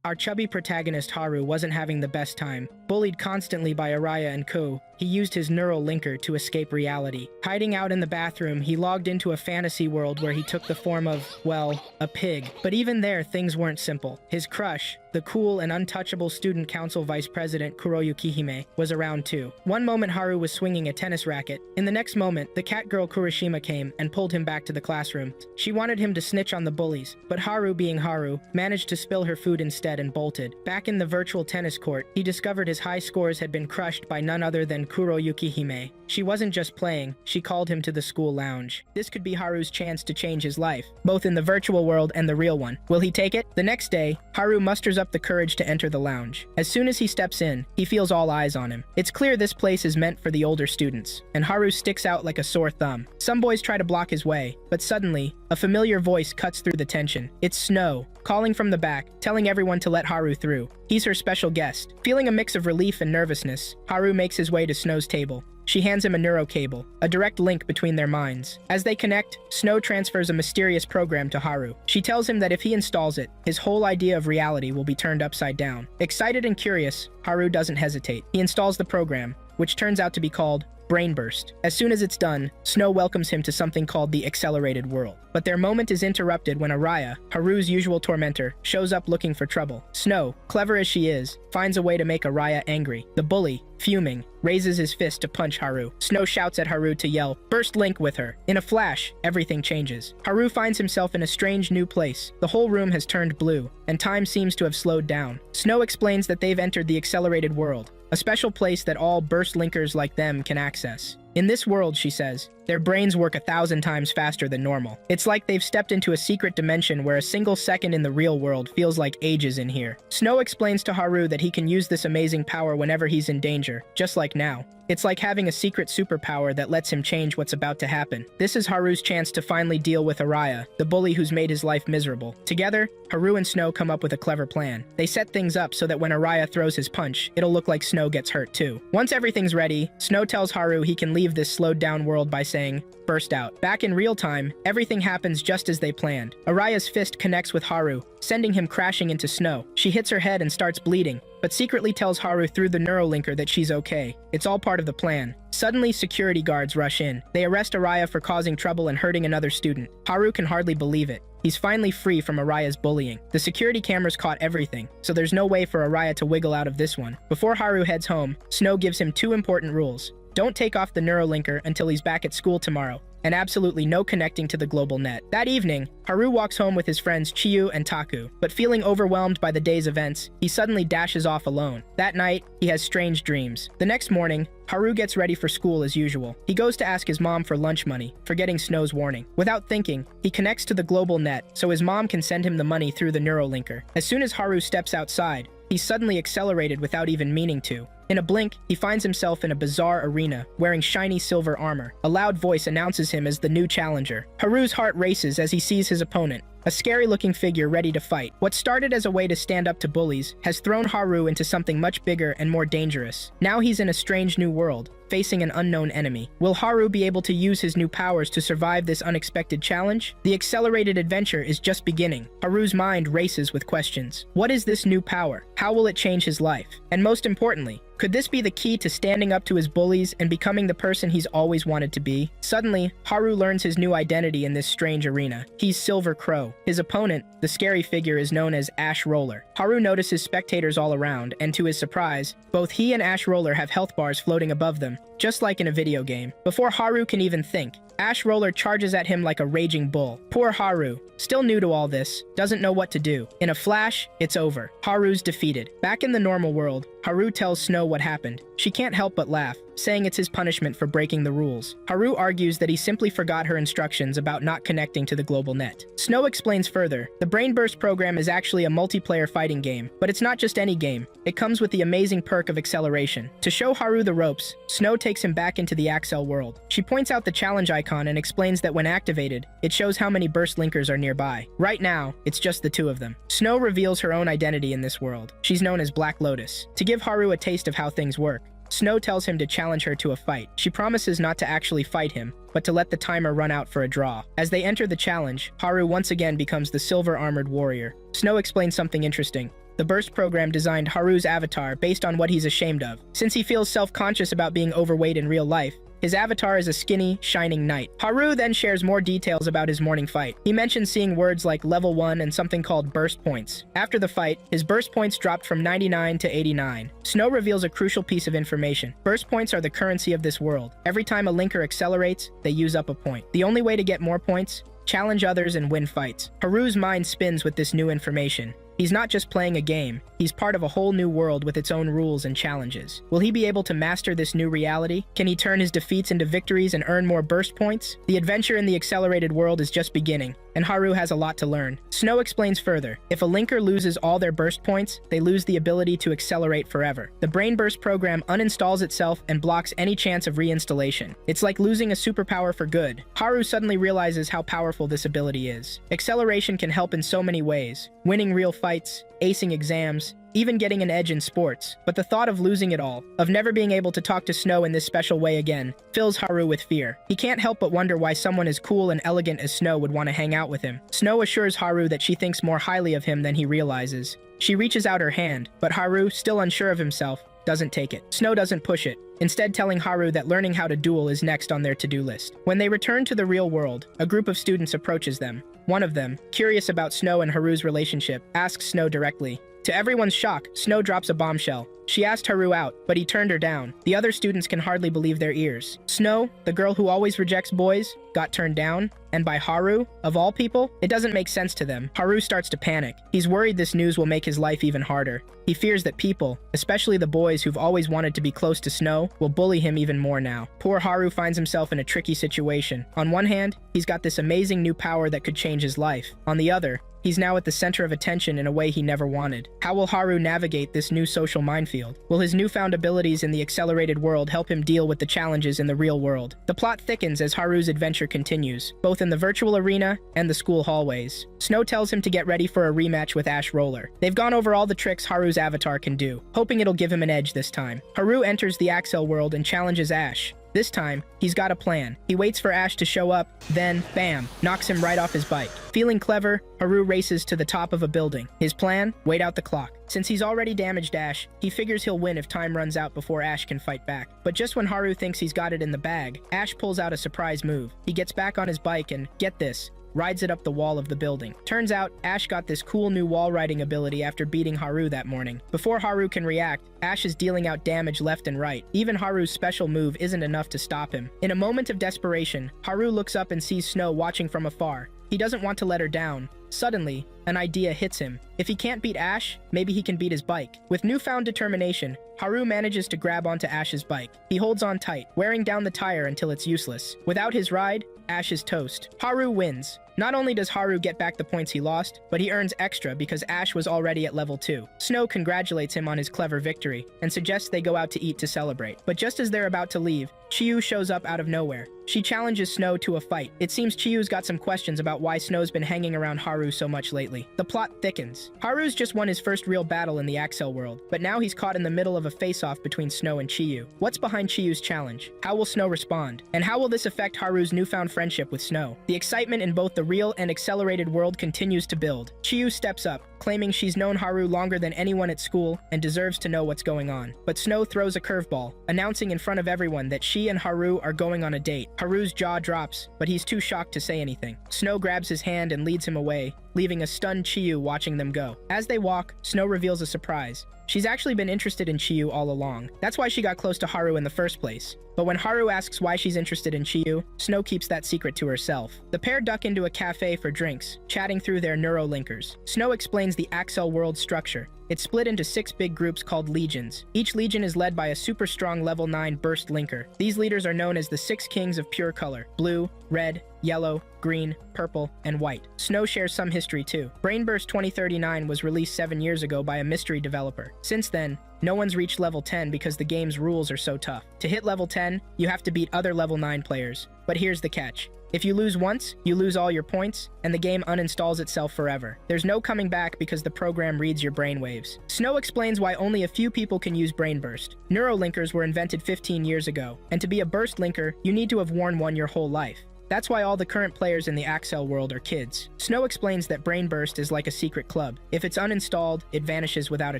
Our chubby protagonist Haru wasn't having the best time. Bullied constantly by Araya and Ko, he used his neural linker to escape reality. Hiding out in the bathroom, he logged into a fantasy world where he took the form of, well, a pig. But even there, things weren't simple. His crush, the cool and untouchable student council vice president Kuroyuki Hime, was around too. One moment Haru was swinging a tennis racket. In the next moment, the cat girl Kurishima came and pulled him back to the classroom. She wanted him to snitch on the bullies, but Haru, being Haru, managed to spill her food instead and bolted. Back in the virtual tennis court, he discovered his high scores had been crushed by none other than Kuroyuki Hime. She wasn't just playing, she called him to the school lounge. This could be Haru's chance to change his life, both in the virtual world and the real one. Will he take it? The next day, Haru musters up the courage to enter the lounge. As soon as he steps in, he feels all eyes on him. It's clear this place is meant for the older students, and Haru sticks out like a sore thumb. Some boys try to block his way, but suddenly, a familiar voice cuts through the tension. It's Snow, calling from the back, telling everyone to let Haru through. He's her special guest. Feeling a mix of relief and nervousness, Haru makes his way to Snow's table. She hands him a neuro cable, a direct link between their minds. As they connect, Snow transfers a mysterious program to Haru. She tells him that if he installs it, his whole idea of reality will be turned upside down. Excited and curious, Haru doesn't hesitate. He installs the program, which turns out to be called Brain Burst. As soon as it's done, Snow welcomes him to something called the Accelerated World. But their moment is interrupted when Araya, Haru's usual tormentor, shows up looking for trouble. Snow, clever as she is, finds a way to make Araya angry. The bully, fuming, raises his fist to punch Haru. Snow shouts at Haru to yell, "Burst link with her." In a flash, everything changes. Haru finds himself in a strange new place. The whole room has turned blue, and time seems to have slowed down. Snow explains that they've entered the Accelerated World, a special place that all burst linkers like them can access. In this world, she says, their brains work 1,000 times faster than normal. It's like they've stepped into a secret dimension where a single second in the real world feels like ages in here. Snow explains to Haru that he can use this amazing power whenever he's in danger, just like now. It's like having a secret superpower that lets him change what's about to happen. This is Haru's chance to finally deal with Araya, the bully who's made his life miserable. Together, Haru and Snow come up with a clever plan. They set things up so that when Araya throws his punch, it'll look like Snow gets hurt too. Once everything's ready, Snow tells Haru he can leave this slowed down world by saying, "Burst out." Back in real time, everything happens just as they planned. Araya's fist connects with Haru, sending him crashing into Snow. She hits her head and starts bleeding, but secretly tells Haru through the neurolinker that she's okay. It's all part of the plan. Suddenly, security guards rush in. They arrest Araya for causing trouble and hurting another student. Haru can hardly believe it. He's finally free from Araya's bullying. The security cameras caught everything, so there's no way for Araya to wiggle out of this one. Before Haru heads home, Snow gives him 2 important rules. Don't take off the neurolinker until he's back at school tomorrow, and absolutely no connecting to the global net. That evening, Haru walks home with his friends Chiyu and Taku, but feeling overwhelmed by the day's events, he suddenly dashes off alone. That night, he has strange dreams. The next morning, Haru gets ready for school as usual. He goes to ask his mom for lunch money, forgetting Snow's warning. Without thinking, he connects to the global net so his mom can send him the money through the neurolinker. As soon as Haru steps outside, he's suddenly accelerated without even meaning to. In a blink, he finds himself in a bizarre arena, wearing shiny silver armor. A loud voice announces him as the new challenger. Haru's heart races as he sees his opponent, a scary-looking figure ready to fight. What started as a way to stand up to bullies has thrown Haru into something much bigger and more dangerous. Now he's in a strange new world, facing an unknown enemy. Will Haru be able to use his new powers to survive this unexpected challenge? The accelerated adventure is just beginning. Haru's mind races with questions. What is this new power? How will it change his life? And most importantly, could this be the key to standing up to his bullies and becoming the person he's always wanted to be? Suddenly, Haru learns his new identity in this strange arena. He's Silver Crow. His opponent, the scary figure, is known as Ash Roller. Haru notices spectators all around, and to his surprise, both he and Ash Roller have health bars floating above them, just like in a video game. Before Haru can even think, Ash Roller charges at him like a raging bull. Poor Haru, still new to all this, doesn't know what to do. In a flash, it's over. Haru's defeated. Back in the normal world, Haru tells Snow what happened. She can't help but laugh, saying it's his punishment for breaking the rules. Haru argues that he simply forgot her instructions about not connecting to the global net. Snow explains further, the Brain Burst program is actually a multiplayer fighting game, but it's not just any game. It comes with the amazing perk of acceleration. To show Haru the ropes, Snow takes him back into the Axel world. She points out the challenge icon and explains that when activated, it shows how many burst linkers are nearby. Right now, it's just the 2 of them. Snow reveals her own identity in this world. She's known as Black Lotus. To give Haru a taste of how things work, Snow tells him to challenge her to a fight. She promises not to actually fight him, but to let the timer run out for a draw. As they enter the challenge, Haru once again becomes the silver-armored warrior. Snow explains something interesting. The Burst program designed Haru's avatar based on what he's ashamed of. Since he feels self-conscious about being overweight in real life, his avatar is a skinny, shining knight. Haru then shares more details about his morning fight. He mentions seeing words like level 1 and something called burst points. After the fight, his burst points dropped from 99 to 89. Snow reveals a crucial piece of information. Burst points are the currency of this world. Every time a linker accelerates, they use up a point. The only way to get more points? Challenge others and win fights. Haru's mind spins with this new information. He's not just playing a game, he's part of a whole new world with its own rules and challenges. Will he be able to master this new reality? Can he turn his defeats into victories and earn more burst points? The adventure in the accelerated world is just beginning, and Haru has a lot to learn. Snow explains further. If a linker loses all their burst points, they lose the ability to accelerate forever. The Brain Burst program uninstalls itself and blocks any chance of reinstallation. It's like losing a superpower for good. Haru suddenly realizes how powerful this ability is. Acceleration can help in so many ways. Winning real fights, acing exams, even getting an edge in sports. But the thought of losing it all, of never being able to talk to Snow in this special way again, fills Haru with fear. He can't help but wonder why someone as cool and elegant as Snow would want to hang out with him. Snow assures Haru that she thinks more highly of him than he realizes. She reaches out her hand, but Haru, still unsure of himself, doesn't take it. Snow doesn't push it, instead telling Haru that learning how to duel is next on their to-do list. When they return to the real world, a group of students approaches them. One of them, curious about Snow and Haru's relationship, asks Snow directly. To everyone's shock, Snow drops a bombshell. She asked Haru out, but he turned her down. The other students can hardly believe their ears. Snow, the girl who always rejects boys, got turned down? And by Haru? Of all people? It doesn't make sense to them. Haru starts to panic. He's worried this news will make his life even harder. He fears that people, especially the boys who've always wanted to be close to Snow, will bully him even more now. Poor Haru finds himself in a tricky situation. On one hand, he's got this amazing new power that could change his life. On the other, he's now at the center of attention in a way he never wanted. How will Haru navigate this new social minefield? Will his newfound abilities in the accelerated world help him deal with the challenges in the real world? The plot thickens as Haru's adventure continues, both in the virtual arena and the school hallways. Snow tells him to get ready for a rematch with Ash Roller. They've gone over all the tricks Haru's avatar can do, hoping it'll give him an edge this time. Haru enters the Axel world and challenges Ash. This time, he's got a plan. He waits for Ash to show up, then, bam, knocks him right off his bike. Feeling clever, Haru races to the top of a building. His plan? Wait out the clock. Since he's already damaged Ash, he figures he'll win if time runs out before Ash can fight back. But just when Haru thinks he's got it in the bag, Ash pulls out a surprise move. He gets back on his bike and, get this, rides it up the wall of the building. Turns out, Ash got this cool new wall riding ability after beating Haru that morning. Before Haru can react, Ash is dealing out damage left and right. Even Haru's special move isn't enough to stop him. In a moment of desperation, Haru looks up and sees Snow watching from afar. He doesn't want to let her down. Suddenly, an idea hits him. If he can't beat Ash, maybe he can beat his bike. With newfound determination, Haru manages to grab onto Ash's bike. He holds on tight, wearing down the tire until it's useless. Without his ride, Ash is toast. Haru wins. Not only does Haru get back the points he lost, but he earns extra because Ash was already at level 2. Snow congratulates him on his clever victory and suggests they go out to eat to celebrate. But just as they're about to leave, Chiyu shows up out of nowhere. She challenges Snow to a fight. It seems Chiyu's got some questions about why Snow's been hanging around Haru so much lately. The plot thickens. Haru's just won his first real battle in the Axel world, but now he's caught in the middle of a face-off between Snow and Chiyu. What's behind Chiyu's challenge? How will Snow respond? And how will this affect Haru's newfound friendship with Snow? The excitement in both the real and accelerated world continues to build. Chiyu steps up, claiming she's known Haru longer than anyone at school and deserves to know what's going on. But Snow throws a curveball, announcing in front of everyone that she and Haru are going on a date. Haru's jaw drops, but he's too shocked to say anything. Snow grabs his hand and leads him away, leaving a stunned Chiyu watching them go. As they walk, Snow reveals a surprise. She's actually been interested in Chiyu all along. That's why she got close to Haru in the first place. But when Haru asks why she's interested in Chiyu, Snow keeps that secret to herself. The pair duck into a cafe for drinks, chatting through their neurolinkers. Snow explains the Axel world structure. It's split into 6 big groups called legions. Each legion is led by a super strong level 9 burst linker. These leaders are known as the 6 kings of pure color: blue, red, yellow, green, purple, and white. Snow shares some history too. Brainburst 2039 was released 7 years ago by a mystery developer. Since then, no one's reached level 10 because the game's rules are so tough. To hit level 10, you have to beat other level 9 players. But here's the catch. If you lose once, you lose all your points, and the game uninstalls itself forever. There's no coming back because the program reads your brainwaves. Snow explains why only a few people can use Brainburst. Neurolinkers were invented 15 years ago, and to be a burst linker, you need to have worn one your whole life. That's why all the current players in the Axel world are kids. Snow explains that Brain Burst is like a secret club. If it's uninstalled, it vanishes without a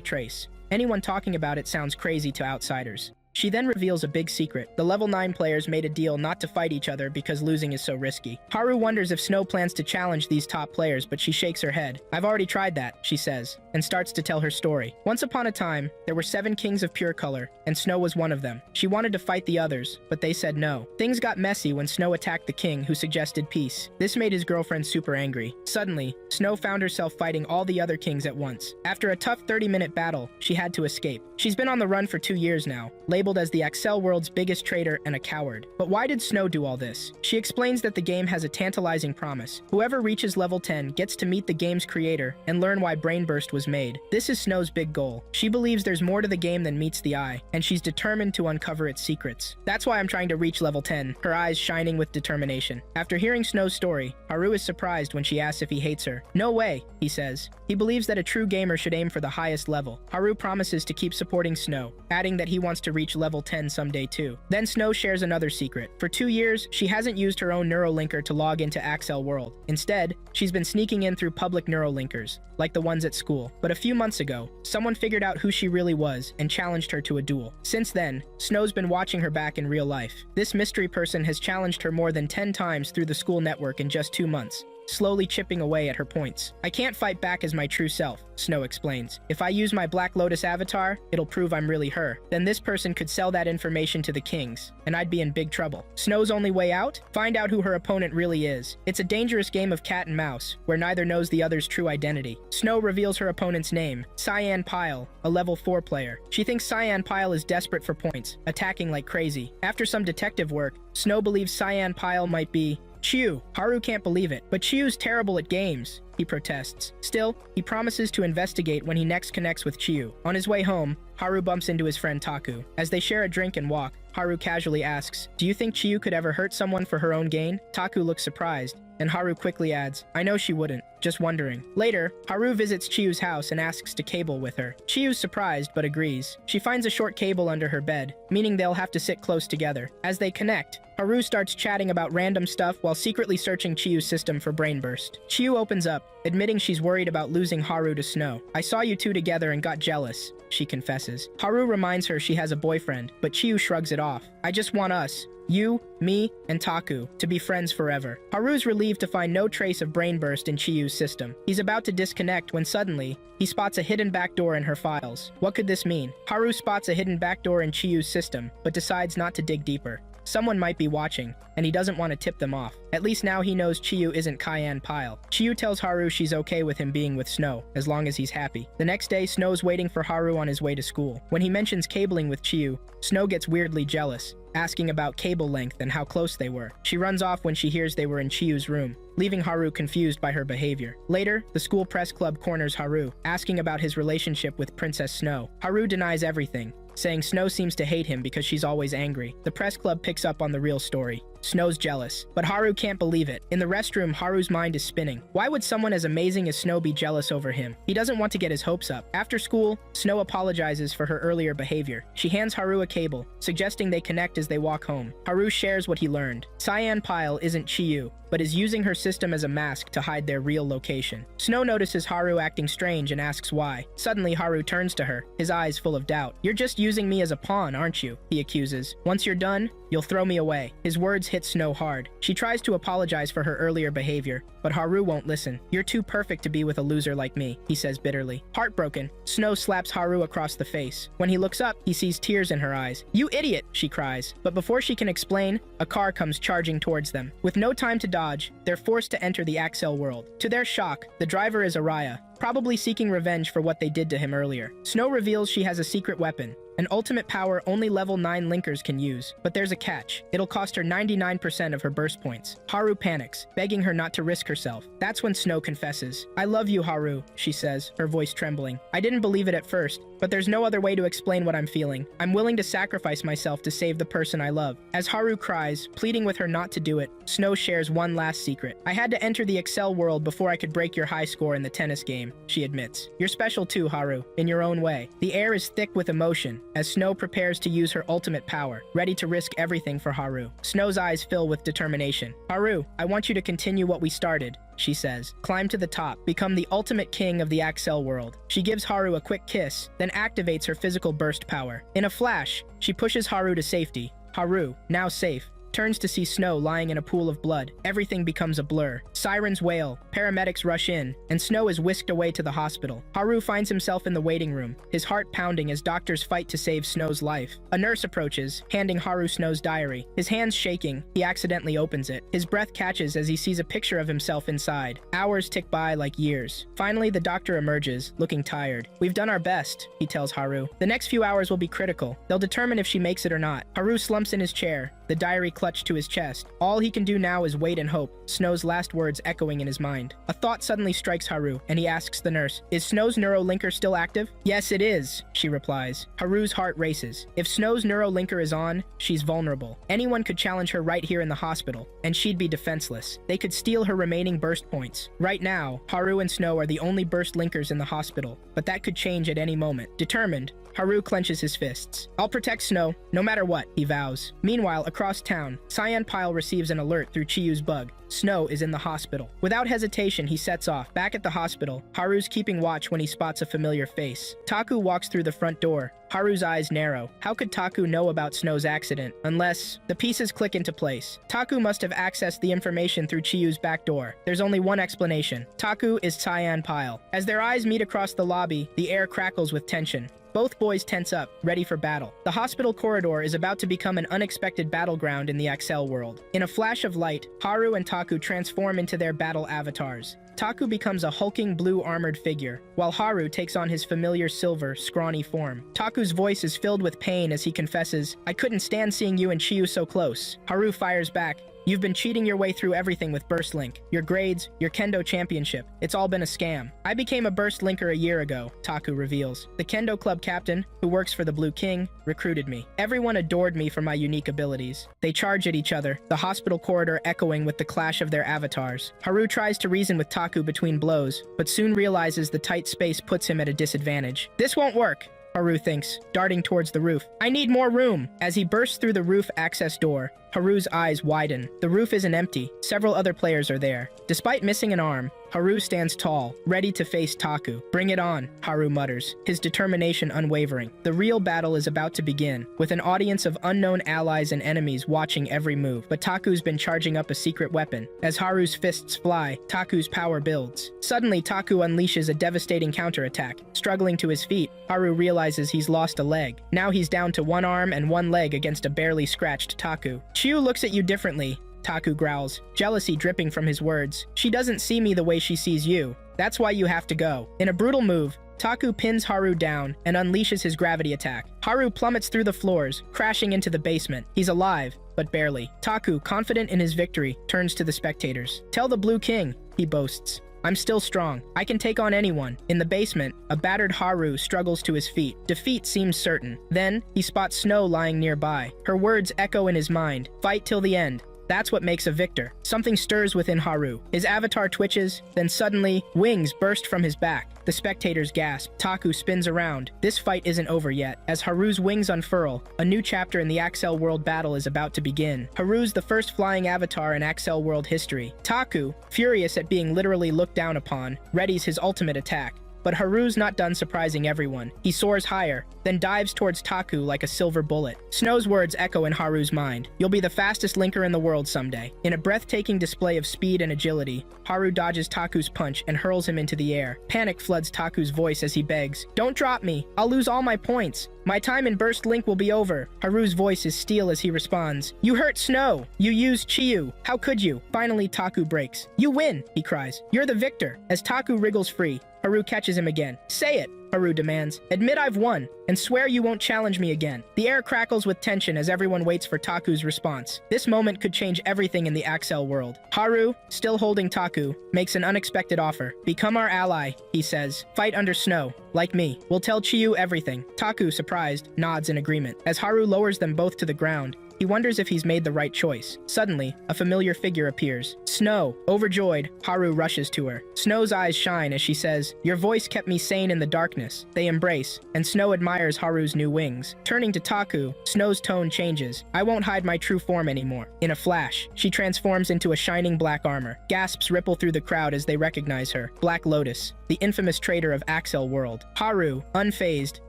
trace. Anyone talking about it sounds crazy to outsiders. She then reveals a big secret. The level 9 players made a deal not to fight each other because losing is so risky. Haru wonders if Snow plans to challenge these top players, but she shakes her head. "I've already tried that," she says, and starts to tell her story. Once upon a time, there were 7 kings of pure color, and Snow was one of them. She wanted to fight the others, but they said no. Things got messy when Snow attacked the king, who suggested peace. This made his girlfriend super angry. Suddenly, Snow found herself fighting all the other kings at once. After a tough 30-minute battle, she had to escape. She's been on the run for 2 years now, labeled as the Axel world's biggest traitor and a coward. But why did Snow do all this? She explains that the game has a tantalizing promise. Whoever reaches level 10 gets to meet the game's creator and learn why Brain Burst was made. This is Snow's big goal. She believes there's more to the game than meets the eye, and she's determined to uncover its secrets. "That's why I'm trying to reach level 10, her eyes shining with determination. After hearing Snow's story, Haru is surprised when she asks if he hates her. "No way," he says. He believes that a true gamer should aim for the highest level. Haru promises to keep supporting Snow, adding that he wants to reach level 10 someday too. Then Snow shares another secret. For 2 years, she hasn't used her own neurolinker to log into Axel World. Instead, she's been sneaking in through public neurolinkers, like the ones at school. But a few months ago, someone figured out who she really was and challenged her to a duel. Since then, Snow's been watching her back in real life. This mystery person has challenged her more than 10 times through the school network in just 2 months, slowly chipping away at her points. "I can't fight back as my true self," Snow explains. "If I use my Black Lotus avatar, it'll prove I'm really her. Then this person could sell that information to the kings, and I'd be in big trouble." Snow's only way out? Find out who her opponent really is. It's a dangerous game of cat and mouse, where neither knows the other's true identity. Snow reveals her opponent's name, Cyan Pyle, a level 4 player. She thinks Cyan Pyle is desperate for points, attacking like crazy. After some detective work, Snow believes Cyan Pyle might be Chiyu. Haru can't believe it, but Chiyu's terrible at games, he protests. Still, he promises to investigate when he next connects with Chiyu. On his way home, Haru bumps into his friend Taku. As they share a drink and walk, Haru casually asks, "Do you think Chiyu could ever hurt someone for her own gain?" Taku looks surprised, and Haru quickly adds, "I know she wouldn't, just wondering." Later, Haru visits Chiyu's house and asks to cable with her. Chiyu's surprised, but agrees. She finds a short cable under her bed, meaning they'll have to sit close together. As they connect, Haru starts chatting about random stuff while secretly searching Chiyu's system for Brain Burst. Chiyu opens up, admitting she's worried about losing Haru to Snow. "I saw you two together and got jealous," she confesses. Haru reminds her she has a boyfriend, but Chiyu shrugs it off. "I just want us, you, me, and Taku, to be friends forever." Haru's relieved to find no trace of Brain Burst in Chiyu's system. He's about to disconnect when suddenly, he spots a hidden backdoor in her files. What could this mean? Haru spots a hidden backdoor in Chiyu's system, but decides not to dig deeper. Someone might be watching, and he doesn't want to tip them off. At least now he knows Chiyu isn't Cyan Pyle. Chiyu tells Haru she's okay with him being with Snow, as long as he's happy. The next day, Snow's waiting for Haru on his way to school. When he mentions cabling with Chiyu, Snow gets weirdly jealous, asking about cable length and how close they were. She runs off when she hears they were in Chiyu's room, leaving Haru confused by her behavior. Later, the school press club corners Haru, asking about his relationship with Princess Snow. Haru denies everything, saying Snow seems to hate him because she's always angry. The press club picks up on the real story. Snow's jealous, but Haru can't believe it. In the restroom, Haru's mind is spinning. Why would someone as amazing as Snow be jealous over him? He doesn't want to get his hopes up. After school, Snow apologizes for her earlier behavior. She hands Haru a cable, suggesting they connect as they walk home. Haru shares what he learned. Cyan Pyle isn't Chiyu, but is using her system as a mask to hide their real location. Snow notices Haru acting strange and asks why. Suddenly, Haru turns to her, his eyes full of doubt. "You're just using me as a pawn, aren't you?" he accuses. "Once you're done, you'll throw me away." His words hit Snow hard. She tries to apologize for her earlier behavior, but Haru won't listen. "You're too perfect to be with a loser like me," he says bitterly. Heartbroken, Snow slaps Haru across the face. When he looks up, he sees tears in her eyes. "You idiot!" she cries. But before she can explain, a car comes charging towards them. With no time to dodge, they're forced to enter the Axel world. To their shock, the driver is Araya, probably seeking revenge for what they did to him earlier. Snow reveals she has a secret weapon, an ultimate power only level 9 linkers can use. But there's a catch. It'll cost her 99% of her burst points. Haru panics, begging her not to risk herself. That's when Snow confesses. "I love you, Haru," she says, her voice trembling. "I didn't believe it at first, but there's no other way to explain what I'm feeling. I'm willing to sacrifice myself to save the person I love." As Haru cries, pleading with her not to do it, Snow shares one last secret. "I had to enter the Excel world before I could break your high score in the tennis game," she admits. "You're special too, Haru, in your own way." The air is thick with emotion, as Snow prepares to use her ultimate power, ready to risk everything for Haru. Snow's eyes fill with determination. Haru, I want you to continue what we started, she says. Climb to the top, become the ultimate king of the Axel world. She gives Haru a quick kiss, then activates her physical burst power. In a flash, she pushes Haru to safety. Haru, now safe, turns to see Snow lying in a pool of blood. Everything becomes a blur. Sirens wail, paramedics rush in, and Snow is whisked away to the hospital. Haru finds himself in the waiting room, his heart pounding as doctors fight to save Snow's life. A nurse approaches, handing Haru Snow's diary. His hands shaking, he accidentally opens it. His breath catches as he sees a picture of himself inside. Hours tick by like years. Finally, the doctor emerges, looking tired. We've done our best, he tells Haru. The next few hours will be critical. They'll determine if she makes it or not. Haru slumps in his chair, the diary clutched to his chest. All he can do now is wait and hope, Snow's last words echoing in his mind. A thought suddenly strikes Haru, and he asks the nurse, "Is Snow's neurolinker still active?" "Yes, it is," she replies. Haru's heart races. If Snow's neurolinker is on, she's vulnerable. Anyone could challenge her right here in the hospital, and she'd be defenseless. They could steal her remaining burst points. Right now, Haru and Snow are the only burst linkers in the hospital, but that could change at any moment. Determined, Haru clenches his fists. "I'll protect Snow, no matter what," he vows. Meanwhile, across town, Cyan Pile receives an alert through Chiyu's bug. Snow is in the hospital. Without hesitation, he sets off. Back at the hospital, Haru's keeping watch when he spots a familiar face. Taku walks through the front door. Haru's eyes narrow. How could Taku know about Snow's accident? Unless the pieces click into place. Taku must have accessed the information through Chiyu's back door. There's only one explanation. Taku is Cyan Pile. As their eyes meet across the lobby, the air crackles with tension. Both boys tense up, ready for battle. The hospital corridor is about to become an unexpected battleground in the Axel world. In a flash of light, Haru and Taku transform into their battle avatars. Taku becomes a hulking blue armored figure, while Haru takes on his familiar silver, scrawny form. Taku's voice is filled with pain as he confesses, "I couldn't stand seeing you and Chiyu so close." Haru fires back, "You've been cheating your way through everything with Burst Link. Your grades, your Kendo championship. It's all been a scam." "I became a Burst Linker a year ago," Taku reveals. "The Kendo club captain, who works for the Blue King, recruited me. Everyone adored me for my unique abilities." They charge at each other, the hospital corridor echoing with the clash of their avatars. Haru tries to reason with Taku between blows, but soon realizes the tight space puts him at a disadvantage. "This won't work," Haru thinks, darting towards the roof. "I need more room." As he bursts through the roof access door, Haru's eyes widen. The roof isn't empty. Several other players are there. Despite missing an arm, Haru stands tall, ready to face Taku. "Bring it on," Haru mutters, his determination unwavering. The real battle is about to begin, with an audience of unknown allies and enemies watching every move. But Taku's been charging up a secret weapon. As Haru's fists fly, Taku's power builds. Suddenly, Taku unleashes a devastating counterattack. Struggling to his feet, Haru realizes he's lost a leg. Now he's down to one arm and one leg against a barely scratched Taku. "Chiyu looks at you differently," Taku growls, jealousy dripping from his words. "She doesn't see me the way she sees you. That's why you have to go." In a brutal move, Taku pins Haru down and unleashes his gravity attack. Haru plummets through the floors, crashing into the basement. He's alive, but barely. Taku, confident in his victory, turns to the spectators. "Tell the Blue King," he boasts. "I'm still strong. I can take on anyone." In the basement, a battered Haru struggles to his feet. Defeat seems certain. Then, he spots Snow lying nearby. Her words echo in his mind. "Fight till the end." That's what makes a victor. Something stirs within Haru. His avatar twitches, then suddenly, wings burst from his back. The spectators gasp. Taku spins around. This fight isn't over yet. As Haru's wings unfurl, a new chapter in the Axel World battle is about to begin. Haru's the first flying avatar in Axel World history. Taku, furious at being literally looked down upon, readies his ultimate attack. But Haru's not done surprising everyone. He soars higher, then dives towards Taku like a silver bullet. Snow's words echo in Haru's mind. "You'll be the fastest linker in the world someday." In a breathtaking display of speed and agility, Haru dodges Taku's punch and hurls him into the air. Panic floods Taku's voice as he begs, "Don't drop me! I'll lose all my points! My time in Burst Link will be over." Haru's voice is steel as he responds, "You hurt Snow! You used Chiyu! How could you?" Finally, Taku breaks. "You win!" he cries. "You're the victor!" As Taku wriggles free, Haru catches him again. "Say it!" Haru demands. "Admit I've won, and swear you won't challenge me again." The air crackles with tension as everyone waits for Taku's response. This moment could change everything in the Axel world. Haru, still holding Taku, makes an unexpected offer. "Become our ally," he says. "Fight under Snow, like me. We'll tell Chiyu everything." Taku, surprised, nods in agreement. As Haru lowers them both to the ground, He wonders if he's made the right choice. Suddenly, a familiar figure appears. Snow. Overjoyed, Haru rushes to her. Snow's eyes shine as she says, "Your voice kept me sane in the darkness." They embrace, and Snow admires Haru's new wings. Turning to Taku, Snow's tone changes. "I won't hide my true form anymore." In a flash, she transforms into a shining black armor. Gasps ripple through the crowd as they recognize her. Black Lotus, the infamous traitor of Axel World. Haru, unfazed,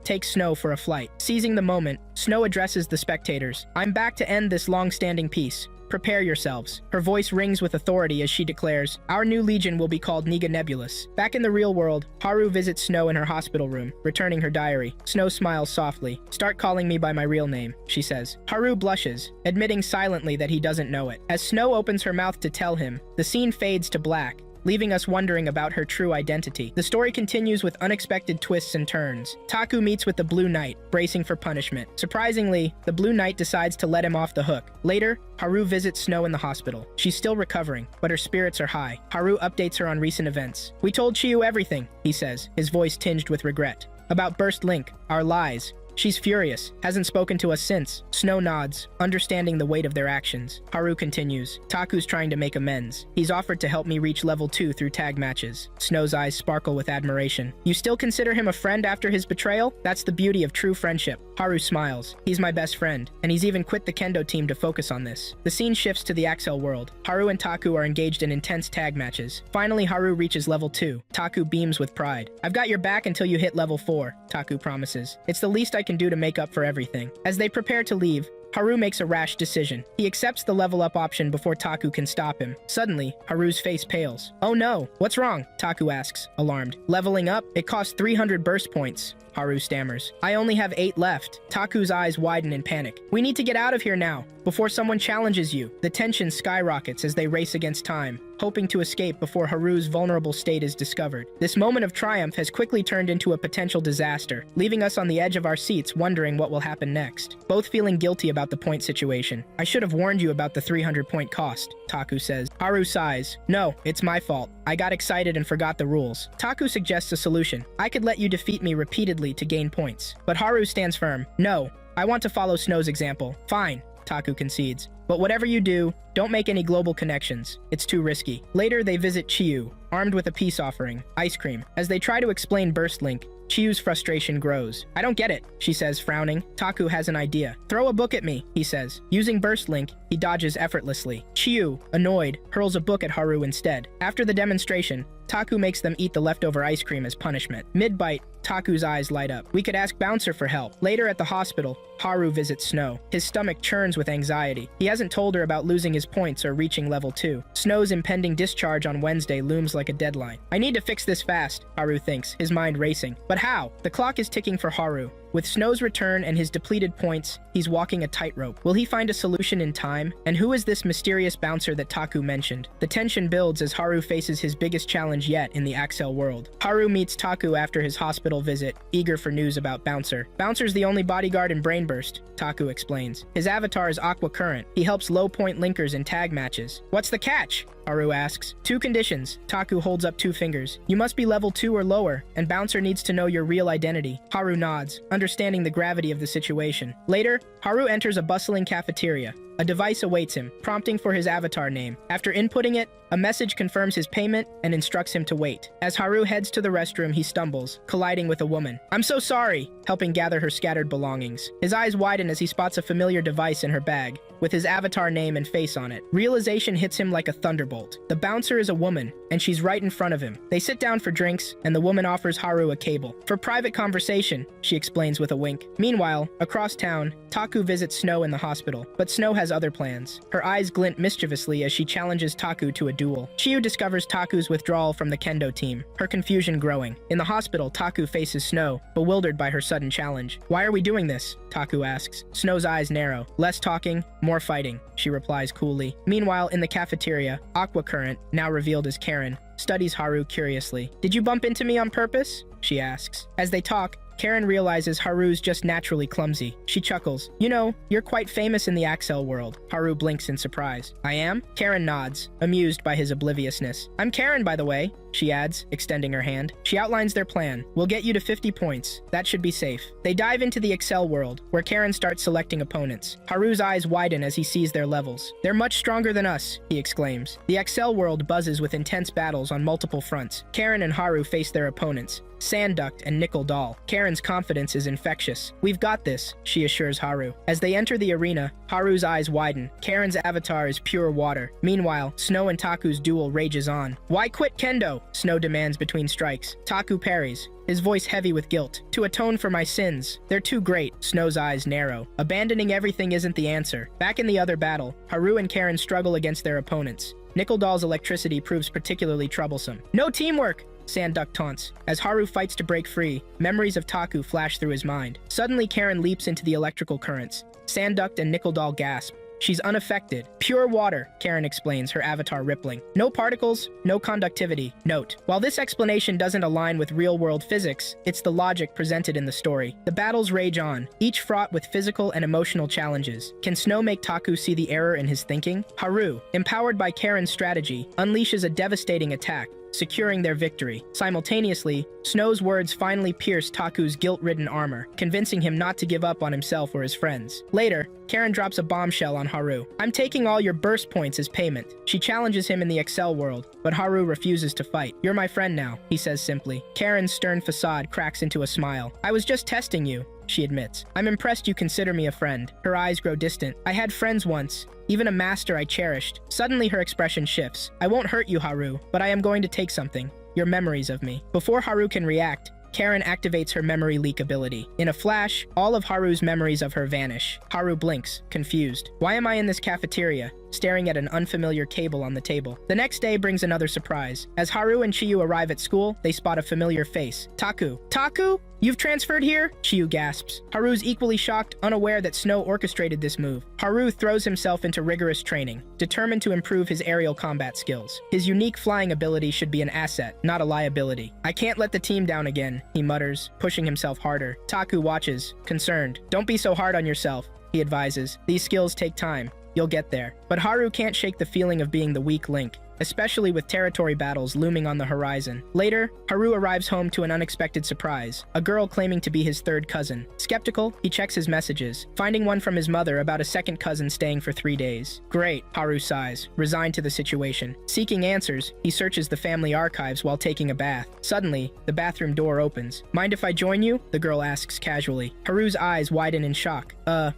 takes Snow for a flight. Seizing the moment, Snow addresses the spectators. "I'm back to end this long-standing peace. Prepare yourselves." Her voice rings with authority as she declares, "Our new legion will be called Niga Nebulous." Back in the real world, Haru visits Snow in her hospital room, returning her diary. Snow smiles softly. "Start calling me by my real name," she says. Haru blushes, admitting silently that he doesn't know it. As Snow opens her mouth to tell him, the scene fades to black, leaving us wondering about her true identity. The story continues with unexpected twists and turns. Taku meets with the Blue Knight, bracing for punishment. Surprisingly, the Blue Knight decides to let him off the hook. Later, Haru visits Snow in the hospital. She's still recovering, but her spirits are high. Haru updates her on recent events. "We told Chiyu everything," he says, his voice tinged with regret. "About Burst Link, our lies. She's furious, hasn't spoken to us since." Snow nods, understanding the weight of their actions. Haru continues, "Taku's trying to make amends. He's offered to help me reach level 2 through tag matches." Snow's eyes sparkle with admiration. "You still consider him a friend after his betrayal? That's the beauty of true friendship." Haru smiles. "He's my best friend, and he's even quit the kendo team to focus on this." The scene shifts to the Axel world. Haru and Taku are engaged in intense tag matches. Finally, Haru reaches level 2. Taku beams with pride. "I've got your back until you hit level 4, Taku promises. "It's the least I can do to make up for everything." As they prepare to leave, Haru makes a rash decision. He accepts the level up option before Taku can stop him. Suddenly, Haru's face pales. "Oh no, what's wrong?" Taku asks, alarmed. "Leveling up? It costs 300 burst points." Haru stammers. "I only have 8 left." Taku's eyes widen in panic. "We need to get out of here now, before someone challenges you." The tension skyrockets as they race against time, hoping to escape before Haru's vulnerable state is discovered. This moment of triumph has quickly turned into a potential disaster, leaving us on the edge of our seats wondering what will happen next. Both feeling guilty about the point situation. "I should have warned you about the 300 point cost," Taku says. Haru sighs. "No, it's my fault. I got excited and forgot the rules." Taku suggests a solution. "I could let you defeat me repeatedly to gain points." But Haru stands firm. "No, I want to follow Snow's example." "Fine," Taku concedes. "But whatever you do, don't make any global connections. It's too risky." Later, they visit Chiyu, armed with a peace offering, ice cream. As they try to explain Burst Link, Chiyu's frustration grows. "I don't get it," she says, frowning. Taku has an idea. "Throw a book at me," he says. Using Burst Link, he dodges effortlessly. Chiyu, annoyed, hurls a book at Haru instead. After the demonstration, Taku makes them eat the leftover ice cream as punishment. Mid-bite, Taku's eyes light up. "We could ask Bouncer for help." Later at the hospital, Haru visits Snow. His stomach churns with anxiety. He hasn't told her about losing his points or reaching level 2. Snow's impending discharge on Wednesday looms like a deadline. "I need to fix this fast," Haru thinks, his mind racing. But how? The clock is ticking for Haru. With Snow's return and his depleted points, he's walking a tightrope. Will he find a solution in time? And who is this mysterious bouncer that Taku mentioned? The tension builds as Haru faces his biggest challenge yet in the Axel world. Haru meets Taku after his hospital visit, eager for news about Bouncer. "Bouncer's the only bodyguard in Brainburst," Taku explains. "His avatar is Aqua Current. He helps low-point linkers in tag matches." "What's the catch?" Haru asks. "2 conditions." Taku holds up 2 fingers. "You must be level 2 or lower, and Bouncer needs to know your real identity." Haru nods, understanding the gravity of the situation. Later, Haru enters a bustling cafeteria. A device awaits him, prompting for his avatar name. After inputting it, a message confirms his payment and instructs him to wait. As Haru heads to the restroom, he stumbles, colliding with a woman. "I'm so sorry," helping gather her scattered belongings. His eyes widen as he spots a familiar device in her bag, with his avatar name and face on it. Realization hits him like a thunderbolt. The bouncer is a woman, and she's right in front of him. They sit down for drinks, and the woman offers Haru a cable. "For private conversation," she explains with a wink. Meanwhile, across town, Taku visits Snow in the hospital, but Snow has other plans. Her eyes glint mischievously as she challenges Taku to a duel. Chiyu discovers Taku's withdrawal from the kendo team, her confusion growing. In the hospital, Taku faces Snow, bewildered by her sudden challenge. "Why are we doing this?" Taku asks. Snow's eyes narrow. "Less talking, more fighting," she replies coolly. Meanwhile, in the cafeteria, Aqua Current, now revealed as Karen, studies Haru curiously. "Did you bump into me on purpose?" she asks. As they talk, Karen realizes Haru's just naturally clumsy. She chuckles. "You know, you're quite famous in the Axel world." Haru blinks in surprise. "I am?" Karen nods, amused by his obliviousness. "I'm Karen, by the way," she adds, extending her hand. She outlines their plan. We'll get you to 50 points. That should be safe. They dive into the Excel world, where Karen starts selecting opponents. Haru's eyes widen as he sees their levels. They're much stronger than us, he exclaims. The Excel world buzzes with intense battles on multiple fronts. Karen and Haru face their opponents, Sand Duct and Nickel Doll. Karen's confidence is infectious. We've got this, she assures Haru. As they enter the arena, Haru's eyes widen. Karen's avatar is pure water. Meanwhile, Snow and Taku's duel rages on. Why quit kendo? Snow demands between strikes. Taku parries, his voice heavy with guilt. To atone for my sins. They're too great. Snow's eyes narrow. Abandoning everything isn't the answer. Back in the other battle, Haru and Karen struggle against their opponents. Nickel Doll's electricity proves particularly troublesome. No teamwork! Sand Duct taunts. As Haru fights to break free, memories of Taku flash through his mind. Suddenly, Karen leaps into the electrical currents. Sand Duct and Nickel Doll gasp. She's unaffected. Pure water, Karen explains, her avatar rippling. No particles, no conductivity. Note, while this explanation doesn't align with real-world physics, it's the logic presented in the story. The battles rage on, each fraught with physical and emotional challenges. Can Snow make Taku see the error in his thinking? Haru, empowered by Karen's strategy, unleashes a devastating attack, securing their victory. Simultaneously, Snow's words finally pierce Taku's guilt-ridden armor, convincing him not to give up on himself or his friends. Later, Karen drops a bombshell on Haru. I'm taking all your burst points as payment. She challenges him in the Excel world, but Haru refuses to fight. You're my friend now, he says simply. Karen's stern facade cracks into a smile. I was just testing you, she admits. I'm impressed you consider me a friend. Her eyes grow distant. I had friends once, even a master I cherished. Suddenly her expression shifts. I won't hurt you, Haru, but I am going to take something. Your memories of me. Before Haru can react, Karen activates her memory leak ability. In a flash, all of Haru's memories of her vanish. Haru blinks, confused. Why am I in this cafeteria? Staring at an unfamiliar cable on the table. The next day brings another surprise. As Haru and Chiyu arrive at school, they spot a familiar face. Taku. Taku? You've transferred here? Chiyu gasps. Haru's equally shocked, unaware that Snow orchestrated this move. Haru throws himself into rigorous training, determined to improve his aerial combat skills. His unique flying ability should be an asset, not a liability. I can't let the team down again, he mutters, pushing himself harder. Taku watches, concerned. Don't be so hard on yourself, he advises. These skills take time. You'll get there. But Haru can't shake the feeling of being the weak link, especially with territory battles looming on the horizon. Later, Haru arrives home to an unexpected surprise, a girl claiming to be his third cousin. Skeptical, he checks his messages, finding one from his mother about a second cousin staying for 3 days. Great, Haru sighs, resigned to the situation. Seeking answers, he searches the family archives while taking a bath. Suddenly, the bathroom door opens. Mind if I join you? The girl asks casually. Haru's eyes widen in shock.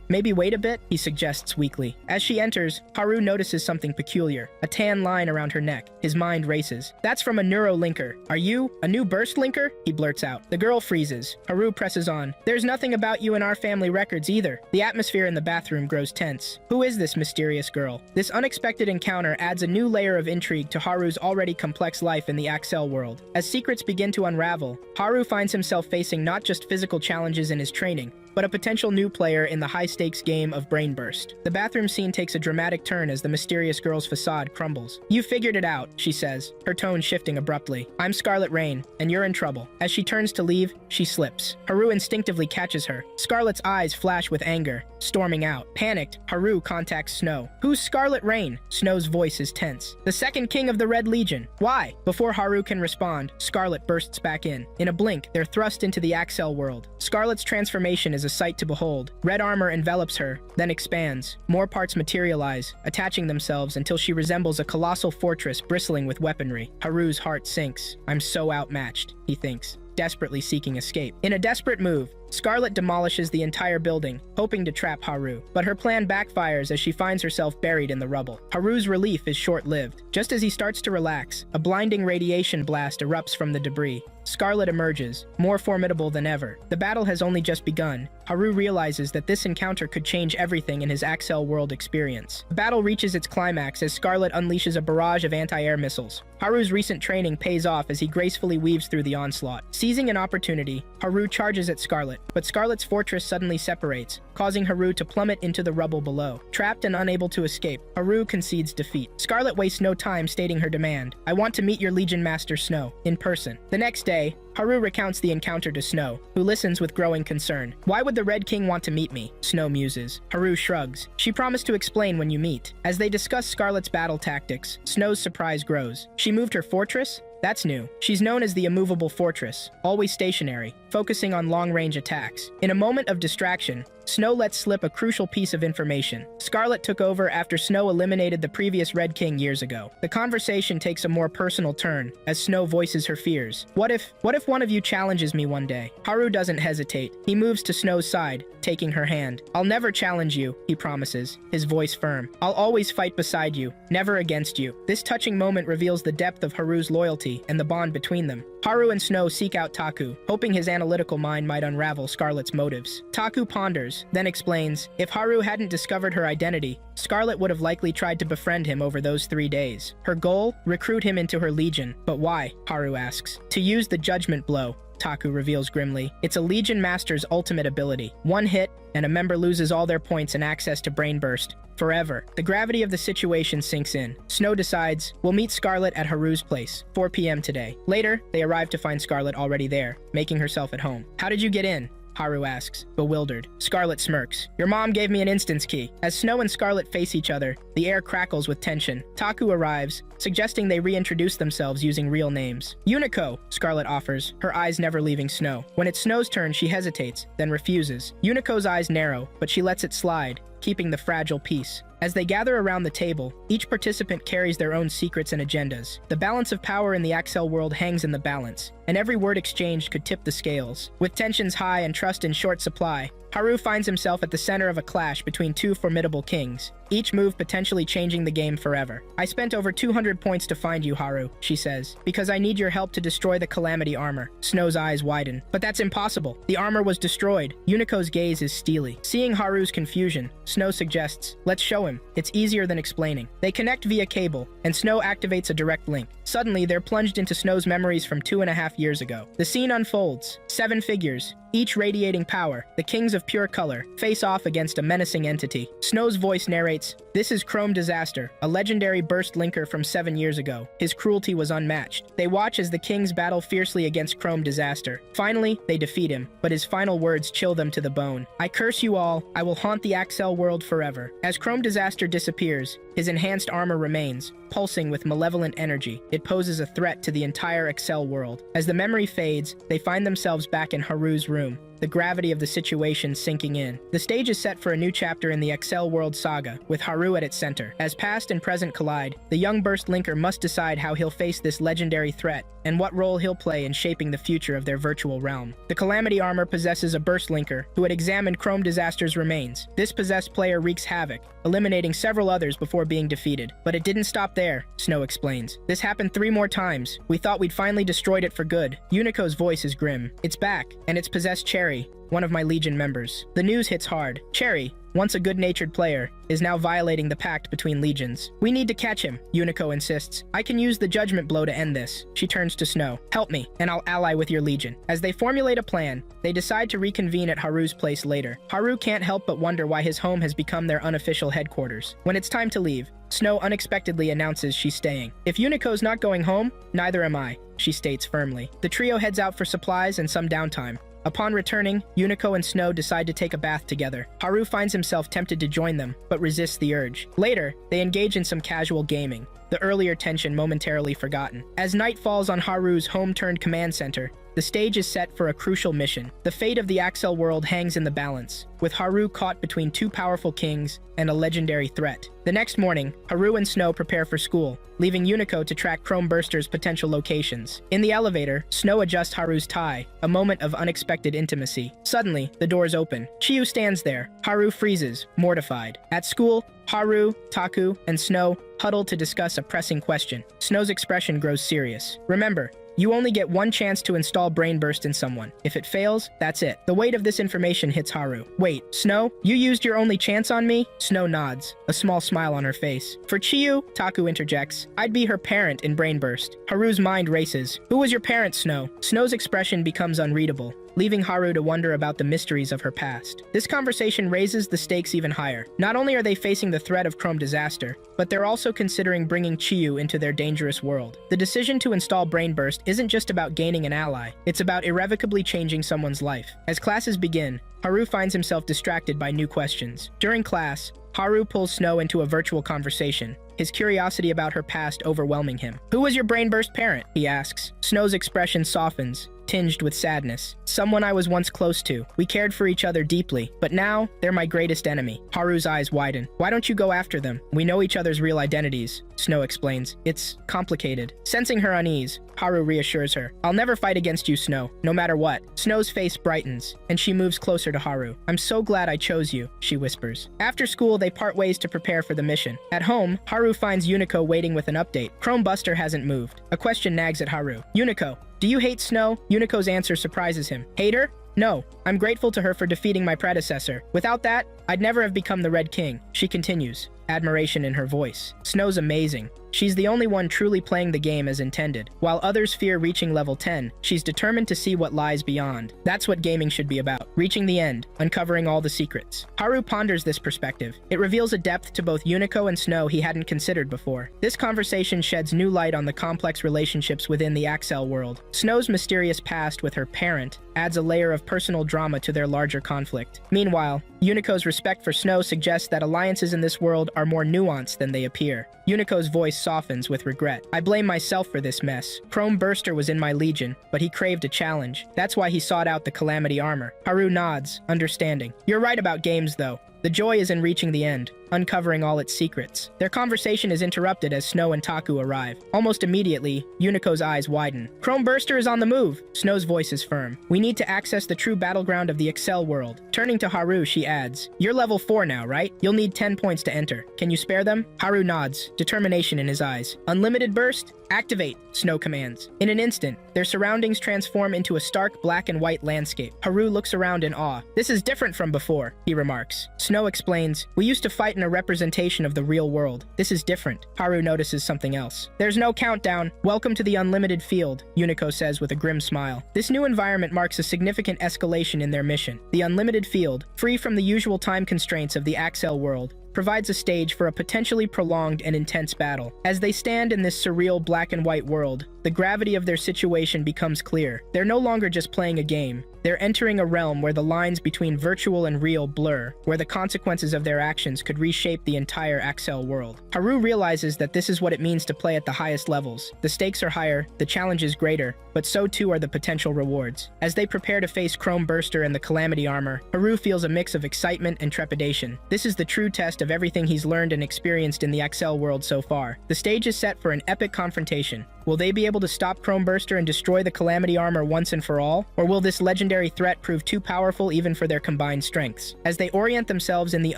Maybe wait a bit? He suggests weakly. As she enters, Haru notices something peculiar, a tan line around her neck. His mind races. That's from a neurolinker. Are you a new burst linker? He blurts out. The girl freezes. Haru presses on. There's nothing about you in our family records either. The atmosphere in the bathroom grows tense. Who is this mysterious girl? This unexpected encounter adds a new layer of intrigue to Haru's already complex life in the Axel world. As secrets begin to unravel, Haru finds himself facing not just physical challenges in his training, but a potential new player in the high-stakes game of Brain Burst. The bathroom scene takes a dramatic turn as the mysterious girl's facade crumbles. You figured it out, she says, her tone shifting abruptly. I'm Scarlet Rain, and you're in trouble. As she turns to leave, she slips. Haru instinctively catches her. Scarlet's eyes flash with anger, storming out. Panicked, Haru contacts Snow. Who's Scarlet Rain? Snow's voice is tense. The second king of the Red Legion. Why? Before Haru can respond, Scarlet bursts back in. In a blink, they're thrust into the Axel world. Scarlet's transformation is a sight to behold. Red armor envelops her, then expands. More parts materialize, attaching themselves until she resembles a colossal fortress bristling with weaponry. Haru's heart sinks. I'm so outmatched, he thinks, desperately seeking escape. In a desperate move, Scarlet demolishes the entire building, hoping to trap Haru. But her plan backfires as she finds herself buried in the rubble. Haru's relief is short-lived. Just as he starts to relax, a blinding radiation blast erupts from the debris. Scarlet emerges, more formidable than ever. The battle has only just begun. Haru realizes that this encounter could change everything in his Axel world experience. The battle reaches its climax as Scarlet unleashes a barrage of anti-air missiles. Haru's recent training pays off as he gracefully weaves through the onslaught. Seizing an opportunity, Haru charges at Scarlet, but Scarlet's fortress suddenly separates, causing Haru to plummet into the rubble below. Trapped and unable to escape, Haru concedes defeat. Scarlet wastes no time stating her demand. I want to meet your Legion Master Snow, in person. The next day, Haru recounts the encounter to Snow, who listens with growing concern. Why would the Red King want to meet me? Snow muses. Haru shrugs. She promised to explain when you meet. As they discuss Scarlet's battle tactics, Snow's surprise grows. She moved her fortress? That's new. She's known as the immovable fortress, always stationary, focusing on long-range attacks. In a moment of distraction, Snow lets slip a crucial piece of information. Scarlet took over after Snow eliminated the previous Red King years ago. The conversation takes a more personal turn as Snow voices her fears. What if one of you challenges me one day? Haru doesn't hesitate. He moves to Snow's side, taking her hand. I'll never challenge you, he promises, his voice firm. I'll always fight beside you, never against you. This touching moment reveals the depth of Haru's loyalty and the bond between them. Haru and Snow seek out Taku, hoping his analytical mind might unravel Scarlet's motives. Taku ponders, then explains, if Haru hadn't discovered her identity, Scarlet would have likely tried to befriend him over those 3 days. Her goal? Recruit him into her legion. But why? Haru asks. To use the judgment blow, Taku reveals grimly. It's a Legion Master's ultimate ability. One hit, and a member loses all their points and access to Brain Burst. Forever. The gravity of the situation sinks in. Snow decides, we'll meet Scarlet at Haru's place, 4 p.m. today. Later, they arrive to find Scarlet already there, making herself at home. How did you get in? Haru asks, bewildered. Scarlet smirks. Your mom gave me an instance key. As Snow and Scarlet face each other, the air crackles with tension. Taku arrives, suggesting they reintroduce themselves using real names. Unico, Scarlet offers, her eyes never leaving Snow. When it's Snow's turn, she hesitates, then refuses. Unico's eyes narrow, but she lets it slide, keeping the fragile peace. As they gather around the table, each participant carries their own secrets and agendas. The balance of power in the Axel world hangs in the balance, and every word exchanged could tip the scales. With tensions high and trust in short supply, Haru finds himself at the center of a clash between two formidable kings, each move potentially changing the game forever. I spent over 200 points to find you, Haru, she says, because I need your help to destroy the Calamity armor. Snow's eyes widen. But that's impossible. The armor was destroyed. Unico's gaze is steely. Seeing Haru's confusion, Snow suggests, let's show him. It's easier than explaining. They connect via cable, and Snow activates a direct link. Suddenly, they're plunged into Snow's memories from 2.5 years ago. The scene unfolds. 7 figures, each radiating power, the kings of pure color, face off against a menacing entity. Snow's voice narrates, this is Chrome Disaster, a legendary burst linker from 7 years ago. His cruelty was unmatched. They watch as the kings battle fiercely against Chrome Disaster. Finally, they defeat him, but his final words chill them to the bone. I curse you all, I will haunt the Axel world forever. As Chrome Disaster disappears, his enhanced armor remains, pulsing with malevolent energy. It poses a threat to the entire Excel world. As the memory fades, they find themselves back in Haru's room, the gravity of the situation sinking in. The stage is set for a new chapter in the Excel World saga, with Haru at its center. As past and present collide, the young Burst Linker must decide how he'll face this legendary threat, and what role he'll play in shaping the future of their virtual realm. The Calamity armor possesses a Burst Linker, who had examined Chrome Disaster's remains. This possessed player wreaks havoc, eliminating several others before being defeated. But it didn't stop there, Snow explains. This happened 3 more times. We thought we'd finally destroyed it for good. Unico's voice is grim. It's back, and it's possessed Cherry, one of my Legion members. The news hits hard. Cherry, once a good-natured player, is now violating the pact between legions. We need to catch him, Unico insists. I can use the judgment blow to end this. She turns to Snow. Help me, and I'll ally with your legion. As they formulate a plan, they decide to reconvene at Haru's place later. Haru can't help but wonder why his home has become their unofficial headquarters. When it's time to leave, Snow unexpectedly announces she's staying. If Unico's not going home, neither am I, she states firmly. The trio heads out for supplies and some downtime. Upon returning, Unico and Snow decide to take a bath together. Haru finds himself tempted to join them, but resists the urge. Later, they engage in some casual gaming, the earlier tension momentarily forgotten. As night falls on Haru's home-turned command center, the stage is set for a crucial mission. The fate of the Axel world hangs in the balance, with Haru caught between 2 powerful kings and a legendary threat. The next morning, Haru and Snow prepare for school, leaving Unico to track Chrome Burster's potential locations. In the elevator, Snow adjusts Haru's tie, a moment of unexpected intimacy. Suddenly, the doors open. Chiyu stands there. Haru freezes, mortified. At school, Haru, Taku, and Snow huddle to discuss a pressing question. Snow's expression grows serious. Remember, you only get 1 chance to install Brain Burst in someone. If it fails, that's it. The weight of this information hits Haru. Wait, Snow? You used your only chance on me? Snow nods, a small smile on her face. For Chiyu, Taku interjects, I'd be her parent in Brain Burst. Haru's mind races. Who was your parent, Snow? Snow's expression becomes unreadable, leaving Haru to wonder about the mysteries of her past. This conversation raises the stakes even higher. Not only are they facing the threat of chrome disaster, but they're also considering bringing Chiyu into their dangerous world. The decision to install Brain Burst isn't just about gaining an ally, it's about irrevocably changing someone's life. As classes begin, Haru finds himself distracted by new questions. During class, Haru pulls Snow into a virtual conversation, his curiosity about her past overwhelming him. "Who was your Brain Burst parent?" he asks. Snow's expression softens, tinged with sadness. "Someone I was once close to. We cared for each other deeply, but now they're my greatest enemy." Haru's eyes widen. "Why don't you go after them? We know each other's real identities," Snow explains. "It's complicated." Sensing her unease, Haru reassures her. "I'll never fight against you, Snow, no matter what." Snow's face brightens, and she moves closer to Haru. "I'm so glad I chose you," she whispers. After school, they part ways to prepare for the mission. At home, Haru finds Unico waiting with an update. Chrome Buster hasn't moved. A question nags at Haru. "Unico, do you hate Snow?" Unico's answer surprises him. "Hate her? No, I'm grateful to her for defeating my predecessor. Without that, I'd never have become the Red King." She continues, admiration in her voice. "Snow's amazing. She's the only one truly playing the game as intended. While others fear reaching level 10, she's determined to see what lies beyond. That's what gaming should be about. Reaching the end, uncovering all the secrets." Haru ponders this perspective. It reveals a depth to both Unico and Snow he hadn't considered before. This conversation sheds new light on the complex relationships within the Axel world. Snow's mysterious past with her parent adds a layer of personal drama to their larger conflict. Meanwhile, Unico's respect for Snow suggests that alliances in this world are more nuanced than they appear. Unico's voice softens with regret. "I blame myself for this mess. Chrome Burster was in my legion, but he craved a challenge. That's why he sought out the Calamity armor." Haru nods, understanding. "You're right about games, though. The joy is in reaching the end, uncovering all its secrets." Their conversation is interrupted as Snow and Taku arrive. Almost immediately, Unico's eyes widen. "Chrome Burster is on the move!" Snow's voice is firm. "We need to access the true battleground of the Excel world." Turning to Haru, she adds, "You're level 4 now, right? You'll need 10 points to enter. Can you spare them?" Haru nods, determination in his eyes. "Unlimited burst? Activate!" Snow commands. In an instant, their surroundings transform into a stark black and white landscape. Haru looks around in awe. "This is different from before," he remarks. Snow explains, "We used to fight in a representation of the real world. This is different." Haru notices something else. "There's no countdown. Welcome to the unlimited field," Unico says with a grim smile. This new environment marks a significant escalation in their mission. The unlimited field, free from the usual time constraints of the Axel world, provides a stage for a potentially prolonged and intense battle. As they stand in this surreal black and white world, the gravity of their situation becomes clear. They're no longer just playing a game. They're entering a realm where the lines between virtual and real blur, where the consequences of their actions could reshape the entire Axel world. Haru realizes that this is what it means to play at the highest levels. The stakes are higher, the challenge is greater, but so too are the potential rewards. As they prepare to face Chrome Burster and the Calamity armor, Haru feels a mix of excitement and trepidation. This is the true test of everything he's learned and experienced in the Axel world so far. The stage is set for an epic confrontation. Will they be able to stop Chrome Burster and destroy the Calamity armor once and for all? Or will this legendary threat prove too powerful even for their combined strengths? As they orient themselves in the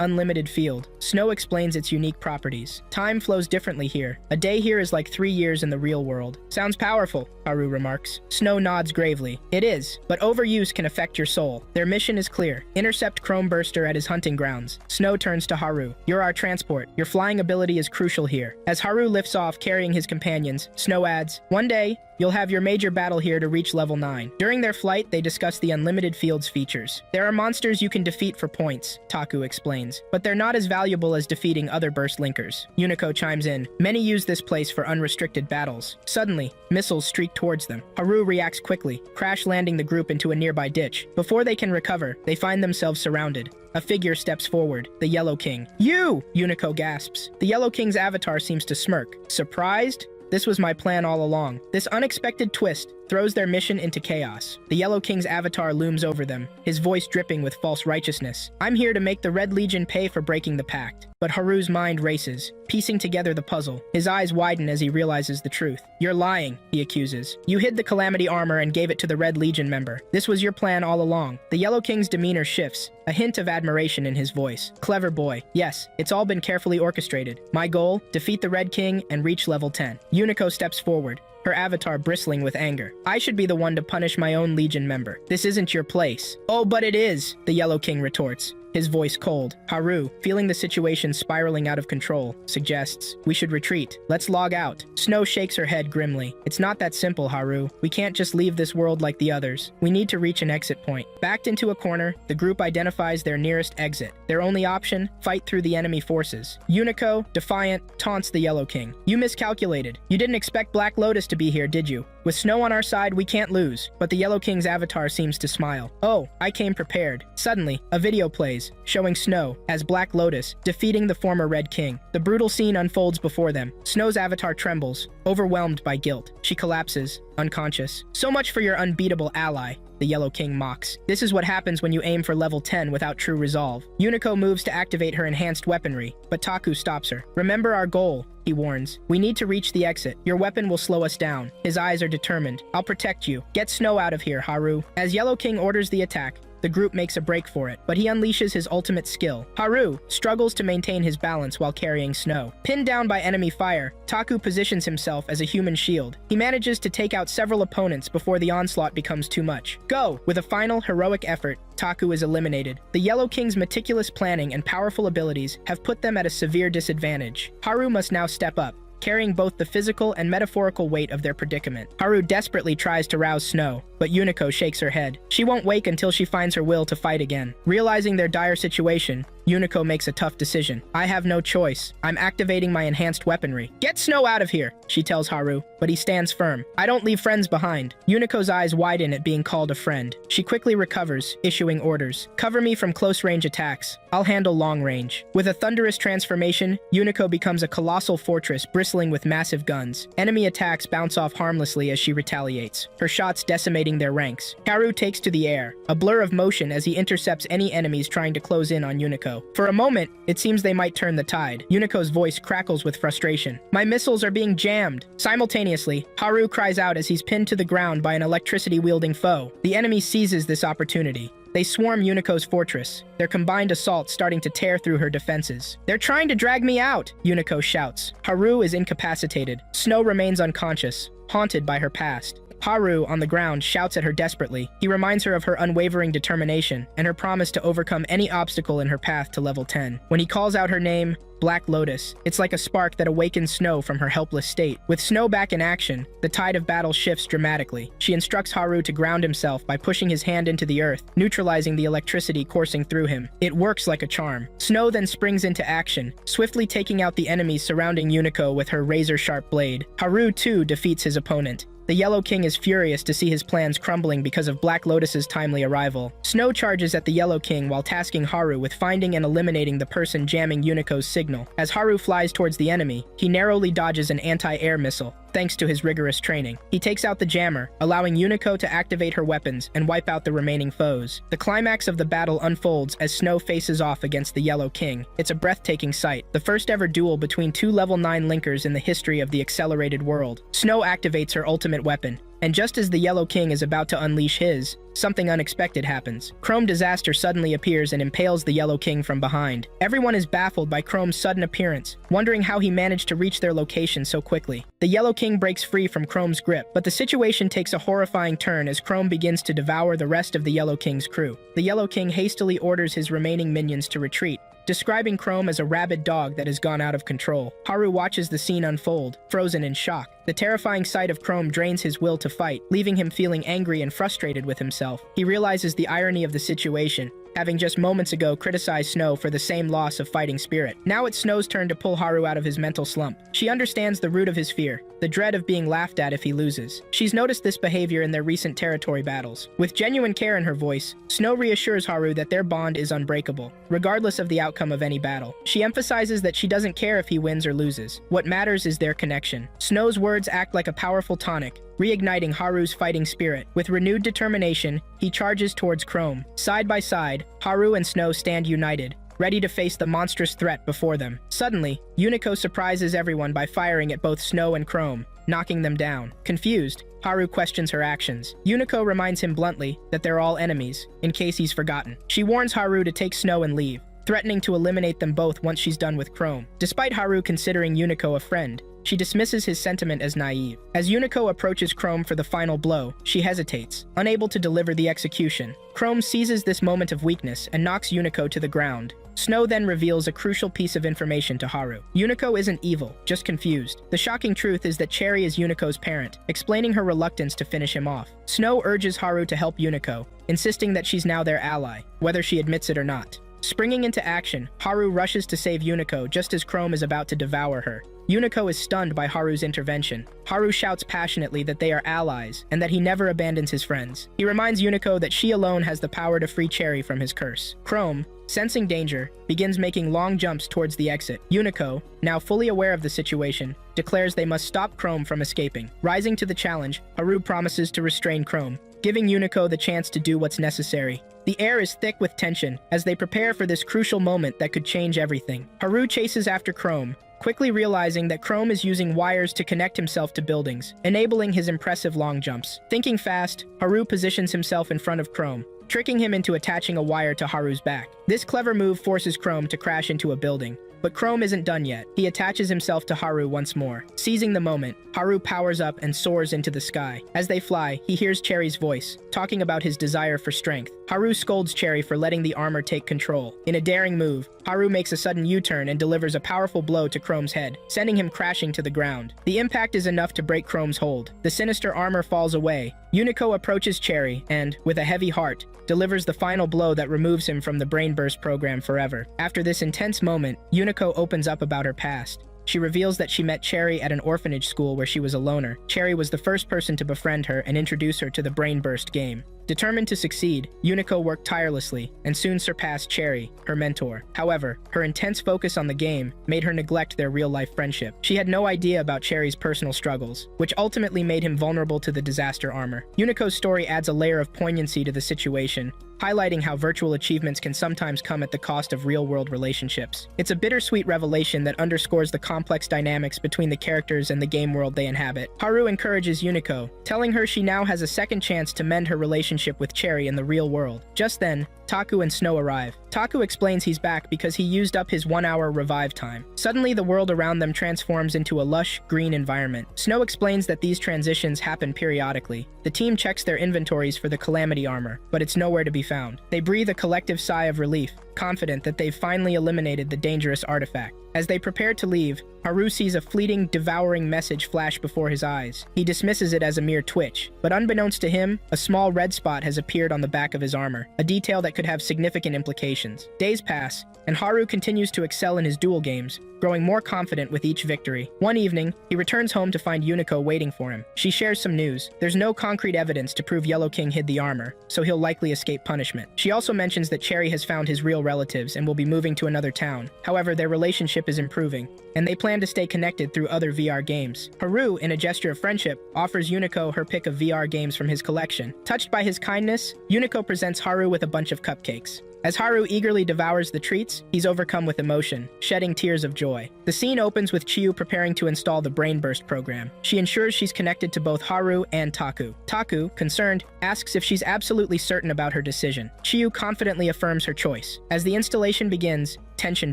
unlimited field, Snow explains its unique properties. Time flows differently here. A day here is like 3 years in the real world. "Sounds powerful," Haru remarks. Snow nods gravely. "It is, but overuse can affect your soul." Their mission is clear. Intercept Chrome Burster at his hunting grounds. Snow turns to Haru. "You're our transport. Your flying ability is crucial here." As Haru lifts off carrying his companions, Snow adds, "One day, you'll have your major battle here to reach level 9. During their flight, they discuss the Unlimited Field's features. "There are monsters you can defeat for points," Taku explains, "but they're not as valuable as defeating other burst linkers." Unico chimes in. "Many use this place for unrestricted battles." Suddenly, missiles streak towards them. Haru reacts quickly, crash landing the group into a nearby ditch. Before they can recover, they find themselves surrounded. A figure steps forward, the Yellow King. "You!" Unico gasps. The Yellow King's avatar seems to smirk. "Surprised? This was my plan all along." This unexpected twist throws their mission into chaos. The Yellow King's avatar looms over them, his voice dripping with false righteousness. "I'm here to make the Red Legion pay for breaking the pact." But Haru's mind races, piecing together the puzzle. His eyes widen as he realizes the truth. "You're lying," he accuses. "You hid the Calamity armor and gave it to the Red Legion member. This was your plan all along." The Yellow King's demeanor shifts, a hint of admiration in his voice. "Clever boy. Yes, it's all been carefully orchestrated. My goal, defeat the Red King and reach level 10. Unico steps forward, her avatar bristling with anger. "I should be the one to punish my own Legion member. This isn't your place." "Oh, but it is," the Yellow King retorts. his voice cold. Haru, feeling the situation spiraling out of control, suggests, "We should retreat. Let's log out." Snow shakes her head grimly. "It's not that simple, Haru. We can't just leave this world like the others. We need to reach an exit point." Backed into a corner, the group identifies their nearest exit. Their only option, fight through the enemy forces. Yuniko, defiant, taunts the Yellow King. "You miscalculated. You didn't expect Black Lotus to be here, did you? With Snow on our side, we can't lose." But the Yellow King's avatar seems to smile. "Oh, I came prepared." Suddenly, a video plays, showing Snow, as Black Lotus, defeating the former Red King. The brutal scene unfolds before them. Snow's avatar trembles, overwhelmed by guilt. She collapses, unconscious. "So much for your unbeatable ally," the Yellow King mocks. "This is what happens when you aim for level 10 without true resolve." Yuniko moves to activate her enhanced weaponry, but Taku stops her. "Remember our goal," he warns. "We need to reach the exit. Your weapon will slow us down." His eyes are determined. "I'll protect you. Get Snow out of here, Haru." As Yellow King orders the attack, the group makes a break for it, but he unleashes his ultimate skill. Haru struggles to maintain his balance while carrying Snow. Pinned down by enemy fire, Taku positions himself as a human shield. He manages to take out several opponents before the onslaught becomes too much. Go! With a final heroic effort, Taku is eliminated. The Yellow King's meticulous planning and powerful abilities have put them at a severe disadvantage. Haru must now step up, carrying both the physical and metaphorical weight of their predicament. Haru desperately tries to rouse Snow, but Yuniko shakes her head. She won't wake until she finds her will to fight again. Realizing their dire situation, Yuniko makes a tough decision. "I have no choice. I'm activating my enhanced weaponry." "Get Snow out of here," she tells Haru, but he stands firm. "I don't leave friends behind." Yuniko's eyes widen at being called a friend. She quickly recovers, issuing orders. "Cover me from close-range attacks. I'll handle long-range." With a thunderous transformation, Yuniko becomes a colossal fortress bristling with massive guns. Enemy attacks bounce off harmlessly as she retaliates, her shots decimating their ranks. Haru takes to the air, a blur of motion as he intercepts any enemies trying to close in on Yuniko. For a moment, it seems they might turn the tide. Yuniko's voice crackles with frustration. "My missiles are being jammed." Simultaneously, Haru cries out as he's pinned to the ground by an electricity-wielding foe. The enemy seizes this opportunity. They swarm Yuniko's fortress, their combined assault starting to tear through her defenses. "They're trying to drag me out!" Yuniko shouts. Haru is incapacitated. Snow remains unconscious, haunted by her past. Haru, on the ground, shouts at her desperately. He reminds her of her unwavering determination and her promise to overcome any obstacle in her path to level 10. When he calls out her name, Black Lotus, it's like a spark that awakens Snow from her helpless state. With Snow back in action, the tide of battle shifts dramatically. She instructs Haru to ground himself by pushing his hand into the earth, neutralizing the electricity coursing through him. It works like a charm. Snow then springs into action, swiftly taking out the enemies surrounding Yuniko with her razor-sharp blade. Haru, too, defeats his opponent. The Yellow King is furious to see his plans crumbling because of Black Lotus's timely arrival. Snow charges at the Yellow King while tasking Haru with finding and eliminating the person jamming Yuniko's signal. As Haru flies towards the enemy, he narrowly dodges an anti-air missile, thanks to his rigorous training. He takes out the jammer, allowing Yuniko to activate her weapons and wipe out the remaining foes. The climax of the battle unfolds as Snow faces off against the Yellow King. It's a breathtaking sight, the first ever duel between two level 9 linkers in the history of the accelerated world. Snow activates her ultimate weapon, and just as the Yellow King is about to unleash his, something unexpected happens. Chrome Disaster suddenly appears and impales the Yellow King from behind. Everyone is baffled by Chrome's sudden appearance, wondering how he managed to reach their location so quickly. The Yellow King breaks free from Chrome's grip, but the situation takes a horrifying turn as Chrome begins to devour the rest of the Yellow King's crew. The Yellow King hastily orders his remaining minions to retreat, describing Chrome as a rabid dog that has gone out of control. Haru watches the scene unfold, frozen in shock. The terrifying sight of Chrome drains his will to fight, leaving him feeling angry and frustrated with himself. He realizes the irony of the situation, having just moments ago criticized Snow for the same loss of fighting spirit. Now it's Snow's turn to pull Haru out of his mental slump. She understands the root of his fear, the dread of being laughed at if he loses. She's noticed this behavior in their recent territory battles. With genuine care in her voice, Snow reassures Haru that their bond is unbreakable, regardless of the outcome of any battle. She emphasizes that she doesn't care if he wins or loses. What matters is their connection. Snow's words act like a powerful tonic, reigniting Haru's fighting spirit. With renewed determination, he charges towards Chrome. Side by side, Haru and Snow stand united, ready to face the monstrous threat before them. Suddenly, Yuniko surprises everyone by firing at both Snow and Chrome, knocking them down. Confused, Haru questions her actions. Yuniko reminds him bluntly that they're all enemies, in case he's forgotten. She warns Haru to take Snow and leave, threatening to eliminate them both once she's done with Chrome. Despite Haru considering Yuniko a friend, She dismisses his sentiment as naive. As Unico approaches Chrome for the final blow, she hesitates, unable to deliver the execution. Chrome seizes this moment of weakness and knocks Unico to the ground. Snow then reveals a crucial piece of information to Haru. Unico isn't evil, just confused. The shocking truth is that Cherry is Unico's parent, explaining her reluctance to finish him off. Snow urges Haru to help Unico, insisting that she's now their ally, whether she admits it or not. Springing into action, Haru rushes to save Unico just as Chrome is about to devour her. Unico is stunned by Haru's intervention. Haru shouts passionately that they are allies and that he never abandons his friends. He reminds Unico that she alone has the power to free Cherry from his curse. Chrome, sensing danger, begins making long jumps towards the exit. Unico, now fully aware of the situation, declares they must stop Chrome from escaping. Rising to the challenge, Haru promises to restrain Chrome, giving Unico the chance to do what's necessary. The air is thick with tension as they prepare for this crucial moment that could change everything. Haru chases after Chrome, quickly realizing that Chrome is using wires to connect himself to buildings, enabling his impressive long jumps. Thinking fast, Haru positions himself in front of Chrome, tricking him into attaching a wire to Haru's back. This clever move forces Chrome to crash into a building. But Chrome isn't done yet. He attaches himself to Haru once more. Seizing the moment, Haru powers up and soars into the sky. As they fly, he hears Cherry's voice, talking about his desire for strength. Haru scolds Cherry for letting the armor take control. In a daring move, Haru makes a sudden U-turn and delivers a powerful blow to Chrome's head, sending him crashing to the ground. The impact is enough to break Chrome's hold. The sinister armor falls away. Unico approaches Cherry and, with a heavy heart, delivers the final blow that removes him from the Brain Burst program forever. After this intense moment, Unico opens up about her past. She reveals that she met Cherry at an orphanage school where she was a loner. Cherry was the first person to befriend her and introduce her to the Brain Burst game. Determined to succeed, Unico worked tirelessly and soon surpassed Cherry, her mentor. However, her intense focus on the game made her neglect their real-life friendship. She had no idea about Cherry's personal struggles, which ultimately made him vulnerable to the disaster armor. Unico's story adds a layer of poignancy to the situation, highlighting how virtual achievements can sometimes come at the cost of real-world relationships. It's a bittersweet revelation that underscores the complex dynamics between the characters and the game world they inhabit. Haru encourages Unico, telling her she now has a second chance to mend her relationship with Cherry in the real world. Just then, Taku and Snow arrive. Taku explains he's back because he used up his 1-hour revive time. Suddenly, the world around them transforms into a lush, green environment. Snow explains that these transitions happen periodically. The team checks their inventories for the Calamity armor, but it's nowhere to be found. They breathe a collective sigh of relief, confident that they've finally eliminated the dangerous artifact. As they prepare to leave, Haru sees a fleeting, devouring message flash before his eyes. He dismisses it as a mere twitch, but unbeknownst to him, a small red spot has appeared on the back of his armor, a detail that could have significant implications. Days pass, and Haru continues to excel in his duel games, growing more confident with each victory. One evening, he returns home to find Unico waiting for him. She shares some news. There's no concrete evidence to prove Yellow King hid the armor, so he'll likely escape punishment. She also mentions that Cherry has found his real relatives and will be moving to another town. However, their relationship is improving, and they plan to stay connected through other VR games. Haru, in a gesture of friendship, offers Unico her pick of VR games from his collection. Touched by his kindness, Unico presents Haru with a bunch of cupcakes. As Haru eagerly devours the treats, he's overcome with emotion, shedding tears of joy. The scene opens with Chiyu preparing to install the Brain Burst program. She ensures she's connected to both Haru and Taku. Taku, concerned, asks if she's absolutely certain about her decision. Chiyu confidently affirms her choice. As the installation begins, tension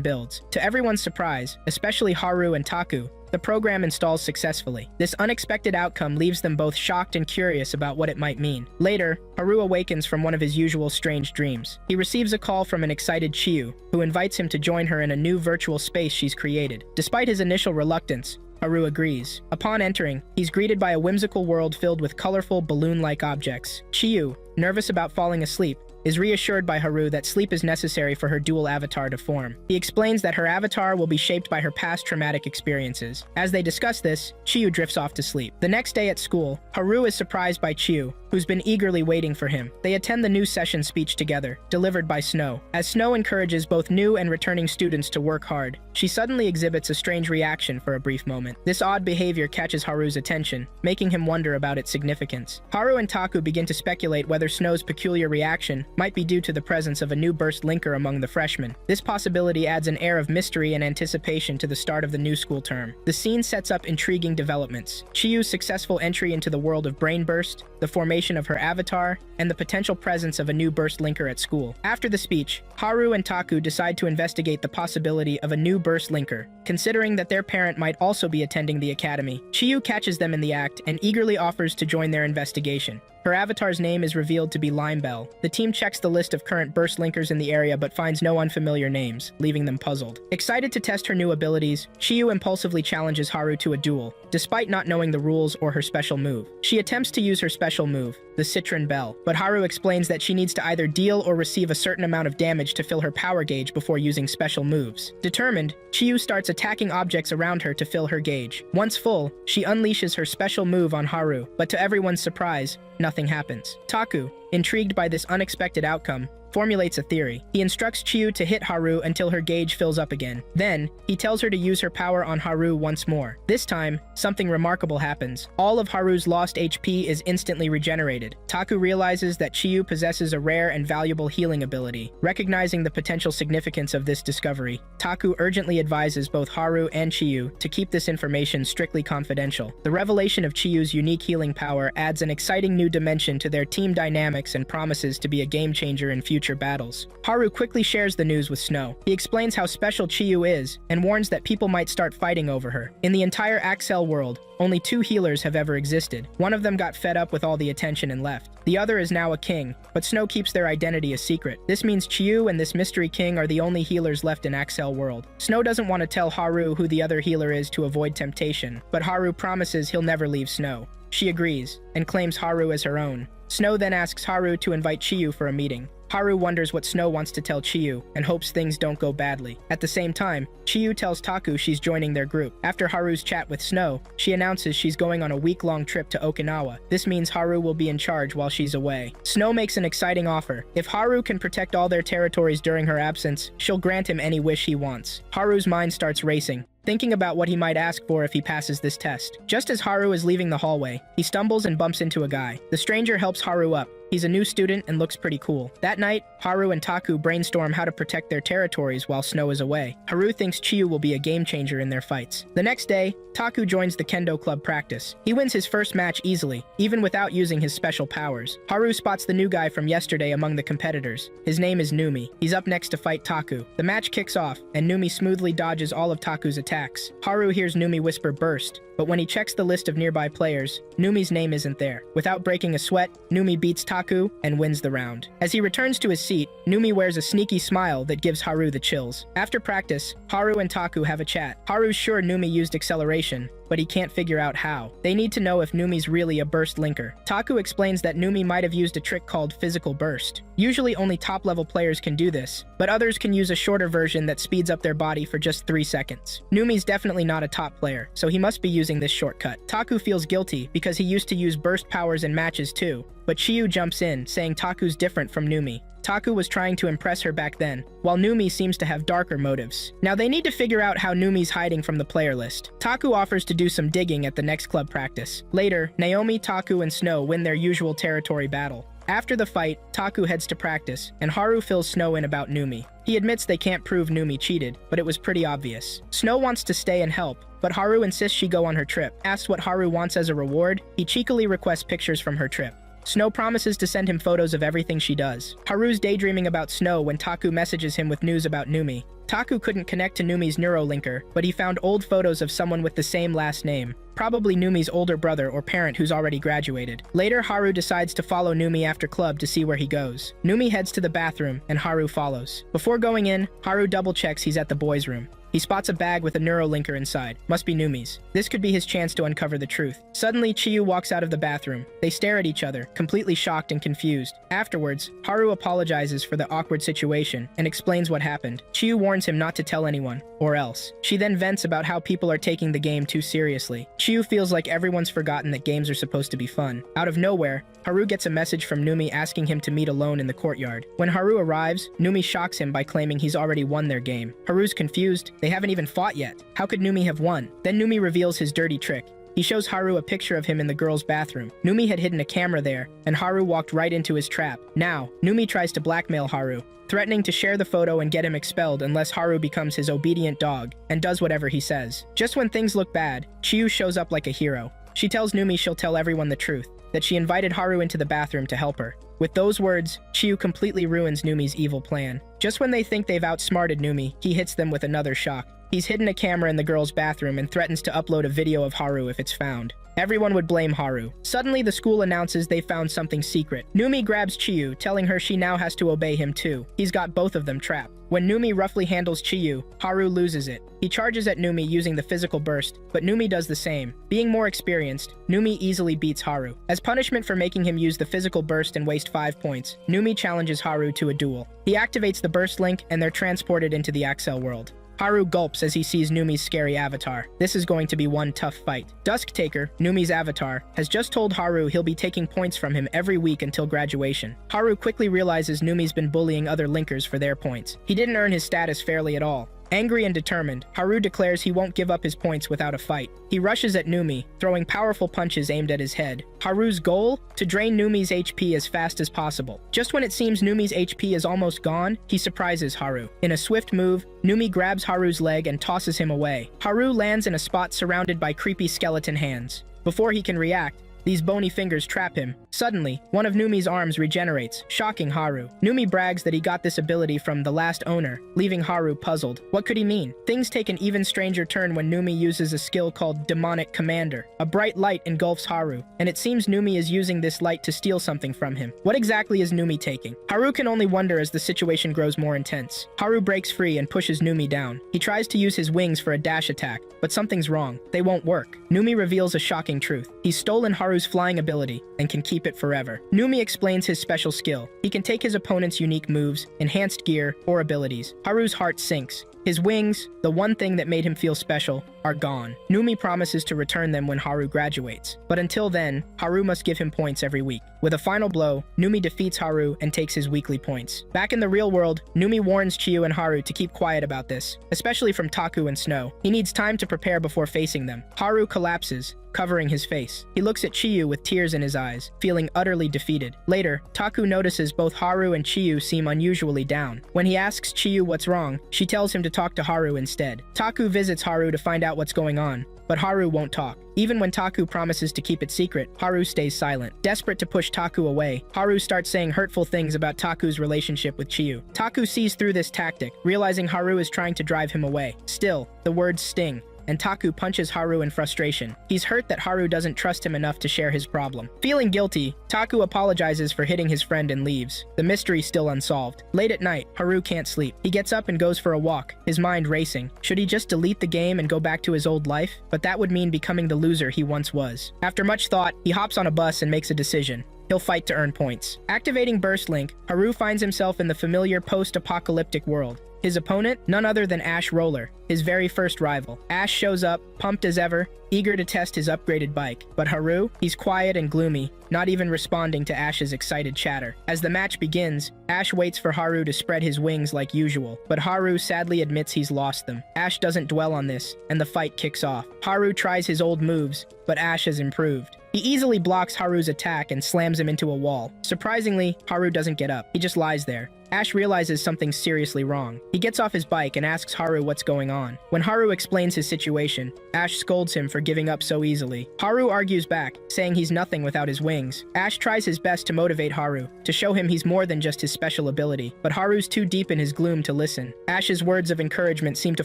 builds. To everyone's surprise, especially Haru and Taku, the program installs successfully. This unexpected outcome leaves them both shocked and curious about what it might mean. Later, Haru awakens from one of his usual strange dreams. He receives a call from an excited Chiyu, who invites him to join her in a new virtual space she's created. Despite his initial reluctance, Haru agrees. Upon entering, he's greeted by a whimsical world filled with colorful, balloon-like objects. Chiyu, nervous about falling asleep, is reassured by Haru that sleep is necessary for her dual avatar to form. He explains that her avatar will be shaped by her past traumatic experiences. As they discuss this, Chiyu drifts off to sleep. The next day at school, Haru is surprised by Chiyu, who's been eagerly waiting for him. They attend the new session speech together, delivered by Snow. As Snow encourages both new and returning students to work hard, she suddenly exhibits a strange reaction for a brief moment. This odd behavior catches Haru's attention, making him wonder about its significance. Haru and Taku begin to speculate whether Snow's peculiar reaction might be due to the presence of a new burst linker among the freshmen. This possibility adds an air of mystery and anticipation to the start of the new school term. The scene sets up intriguing developments: Chiyu's successful entry into the world of Brain Burst, the formation of her avatar, and the potential presence of a new burst linker at school. After the speech, Haru and Taku decide to investigate the possibility of a new burst linker, considering that their parent might also be attending the academy. Chiyu catches them in the act and eagerly offers to join their investigation. Her avatar's name is revealed to be Limebell. The team checks the list of current burst linkers in the area but finds no unfamiliar names, leaving them puzzled. Excited to test her new abilities, Chiyu impulsively challenges Haru to a duel, despite not knowing the rules or her special move. She attempts to use her special move, the Citron Bell, but Haru explains that she needs to either deal or receive a certain amount of damage to fill her power gauge before using special moves. Determined, Chiyu starts attacking objects around her to fill her gauge. Once full, she unleashes her special move on Haru, but to everyone's surprise, nothing happens. Taku, intrigued by this unexpected outcome, formulates a theory. He instructs Chiyu to hit Haru until her gauge fills up again. Then, he tells her to use her power on Haru once more. This time, something remarkable happens. All of Haru's lost HP is instantly regenerated. Taku realizes that Chiyu possesses a rare and valuable healing ability. Recognizing the potential significance of this discovery, Taku urgently advises both Haru and Chiyu to keep this information strictly confidential. The revelation of Chiyu's unique healing power adds an exciting new dimension to their team dynamics and promises to be a game changer in future battles. Haru quickly shares the news with Snow. He explains how special Chiyu is and warns that people might start fighting over her. In the entire Axel world, only 2 healers have ever existed. One of them got fed up with all the attention and left. The other is now a king, but Snow keeps their identity a secret. This means Chiyu and this mystery king are the only healers left in Axel world. Snow doesn't want to tell Haru who the other healer is to avoid temptation, but Haru promises he'll never leave Snow. She agrees, and claims Haru as her own. Snow then asks Haru to invite Chiyu for a meeting. Haru wonders what Snow wants to tell Chiyu, and hopes things don't go badly. At the same time, Chiyu tells Taku she's joining their group. After Haru's chat with Snow, she announces she's going on a week-long trip to Okinawa. This means Haru will be in charge while she's away. Snow makes an exciting offer. If Haru can protect all their territories during her absence, she'll grant him any wish he wants. Haru's mind starts racing, thinking about what he might ask for if he passes this test. Just as Haru is leaving the hallway, he stumbles and bumps into a guy. The stranger helps Haru up. He's a new student and looks pretty cool. That night, Haru and Taku brainstorm how to protect their territories while Snow is away. Haru thinks Chiyu will be a game changer in their fights. The next day, Taku joins the kendo club practice. He wins his first match easily, even without using his special powers. Haru spots the new guy from yesterday among the competitors. His name is Numi. He's up next to fight Taku. The match kicks off, and Numi smoothly dodges all of Taku's attacks. Haru hears Numi whisper "burst," but when he checks the list of nearby players, Numi's name isn't there. Without breaking a sweat, Numi beats Taku and wins the round. As he returns to his seat, Numi wears a sneaky smile that gives Haru the chills. After practice, Haru and Taku have a chat. Haru's sure Numi used acceleration, but he can't figure out how. They need to know if Numi's really a burst linker. Taku explains that Numi might have used a trick called physical burst. Usually only top-level players can do this, but others can use a shorter version that speeds up their body for just 3 seconds. Numi's definitely not a top player, so he must be using this shortcut. Taku feels guilty because he used to use burst powers in matches too, but Chiyu jumps in, saying Taku's different from Numi. Taku was trying to impress her back then, while Numi seems to have darker motives. Now they need to figure out how Numi's hiding from the player list. Taku offers to do some digging at the next club practice. Later, Naomi, Taku, and Snow win their usual territory battle. After the fight, Taku heads to practice, and Haru fills Snow in about Numi. He admits they can't prove Numi cheated, but it was pretty obvious. Snow wants to stay and help, but Haru insists she go on her trip. Asks what Haru wants as a reward, he cheekily requests pictures from her trip. Snow promises to send him photos of everything she does. Haru's daydreaming about Snow when Taku messages him with news about Numi. Taku couldn't connect to Numi's neurolinker, but he found old photos of someone with the same last name. Probably Numi's older brother or parent who's already graduated. Later, Haru decides to follow Numi after club to see where he goes. Numi heads to the bathroom, and Haru follows. Before going in, Haru double-checks he's at the boys' room. He spots a bag with a neurolinker inside. Must be Numi's. This could be his chance to uncover the truth. Suddenly, Chiyu walks out of the bathroom. They stare at each other, completely shocked and confused. Afterwards, Haru apologizes for the awkward situation and explains what happened. Chiyu warns him not to tell anyone, or else. She then vents about how people are taking the game too seriously. Chiyu feels like everyone's forgotten that games are supposed to be fun. Out of nowhere, Haru gets a message from Numi asking him to meet alone in the courtyard. When Haru arrives, Numi shocks him by claiming he's already won their game. Haru's confused. They haven't even fought yet. How could Numi have won? Then Numi reveals his dirty trick. He shows Haru a picture of him in the girl's bathroom. Numi had hidden a camera there, and Haru walked right into his trap. Now, Numi tries to blackmail Haru, threatening to share the photo and get him expelled unless Haru becomes his obedient dog and does whatever he says. Just when things look bad, Chiyu shows up like a hero. She tells Numi she'll tell everyone the truth, that she invited Haru into the bathroom to help her. With those words, Chiyu completely ruins Numi's evil plan. Just when they think they've outsmarted Numi, he hits them with another shock. He's hidden a camera in the girl's bathroom and threatens to upload a video of Haru if it's found. Everyone would blame Haru. Suddenly, the school announces they found something secret. Numi grabs Chiyu, telling her she now has to obey him too. He's got both of them trapped. When Numi roughly handles Chiyu, Haru loses it. He charges at Numi using the physical burst, but Numi does the same. Being more experienced, Numi easily beats Haru. As punishment for making him use the physical burst and waste 5 points, Numi challenges Haru to a duel. He activates the burst link and they're transported into the Axel world. Haru gulps as he sees Numi's scary avatar. This is going to be one tough fight. Dusk Taker, Numi's avatar, has just told Haru he'll be taking points from him every week until graduation. Haru quickly realizes Numi's been bullying other linkers for their points. He didn't earn his status fairly at all. Angry and determined, Haru declares he won't give up his points without a fight. He rushes at Numi, throwing powerful punches aimed at his head. Haru's goal? To drain Numi's HP as fast as possible. Just when it seems Numi's HP is almost gone, he surprises Haru. In a swift move, Numi grabs Haru's leg and tosses him away. Haru lands in a spot surrounded by creepy skeleton hands. Before he can react, these bony fingers trap him. Suddenly, one of Numi's arms regenerates, shocking Haru. Numi brags that he got this ability from the last owner, leaving Haru puzzled. What could he mean? Things take an even stranger turn when Numi uses a skill called Demonic Commander. A bright light engulfs Haru, and it seems Numi is using this light to steal something from him. What exactly is Numi taking? Haru can only wonder as the situation grows more intense. Haru breaks free and pushes Numi down. He tries to use his wings for a dash attack, but something's wrong. They won't work. Numi reveals a shocking truth. He's stolen Haru's flying ability and can keep it forever. Numi explains his special skill. He can take his opponent's unique moves, enhanced gear, or abilities. Haru's heart sinks. His wings, the one thing that made him feel special, are gone. Numi promises to return them when Haru graduates. But until then, Haru must give him points every week. With a final blow, Numi defeats Haru and takes his weekly points. Back in the real world, Numi warns Chiyu and Haru to keep quiet about this, especially from Taku and Snow. He needs time to prepare before facing them. Haru collapses, covering his face. He looks at Chiyu with tears in his eyes, feeling utterly defeated. Later, Taku notices both Haru and Chiyu seem unusually down. When he asks Chiyu what's wrong, she tells him to talk to Haru instead. Taku visits Haru to find out what's going on, but Haru won't talk. Even when Taku promises to keep it secret, Haru stays silent. Desperate to push Taku away, Haru starts saying hurtful things about Taku's relationship with Chiyu. Taku sees through this tactic, realizing Haru is trying to drive him away. Still, the words sting, and Taku punches Haru in frustration. He's hurt that Haru doesn't trust him enough to share his problem. Feeling guilty, Taku apologizes for hitting his friend and leaves, the mystery still unsolved. Late at night, Haru can't sleep. He gets up and goes for a walk, his mind racing. Should he just delete the game and go back to his old life? But that would mean becoming the loser he once was. After much thought, he hops on a bus and makes a decision. He'll fight to earn points. Activating Burst Link, Haru finds himself in the familiar post-apocalyptic world. His opponent? None other than Ash Roller, his very first rival. Ash shows up, pumped as ever, eager to test his upgraded bike. But Haru? He's quiet and gloomy, not even responding to Ash's excited chatter. As the match begins, Ash waits for Haru to spread his wings like usual, but Haru sadly admits he's lost them. Ash doesn't dwell on this, and the fight kicks off. Haru tries his old moves, but Ash has improved. He easily blocks Haru's attack and slams him into a wall. Surprisingly, Haru doesn't get up. He just lies there. Ash realizes something's seriously wrong. He gets off his bike and asks Haru what's going on. When Haru explains his situation, Ash scolds him for giving up so easily. Haru argues back, saying he's nothing without his wings. Ash tries his best to motivate Haru, to show him he's more than just his special ability, but Haru's too deep in his gloom to listen. Ash's words of encouragement seem to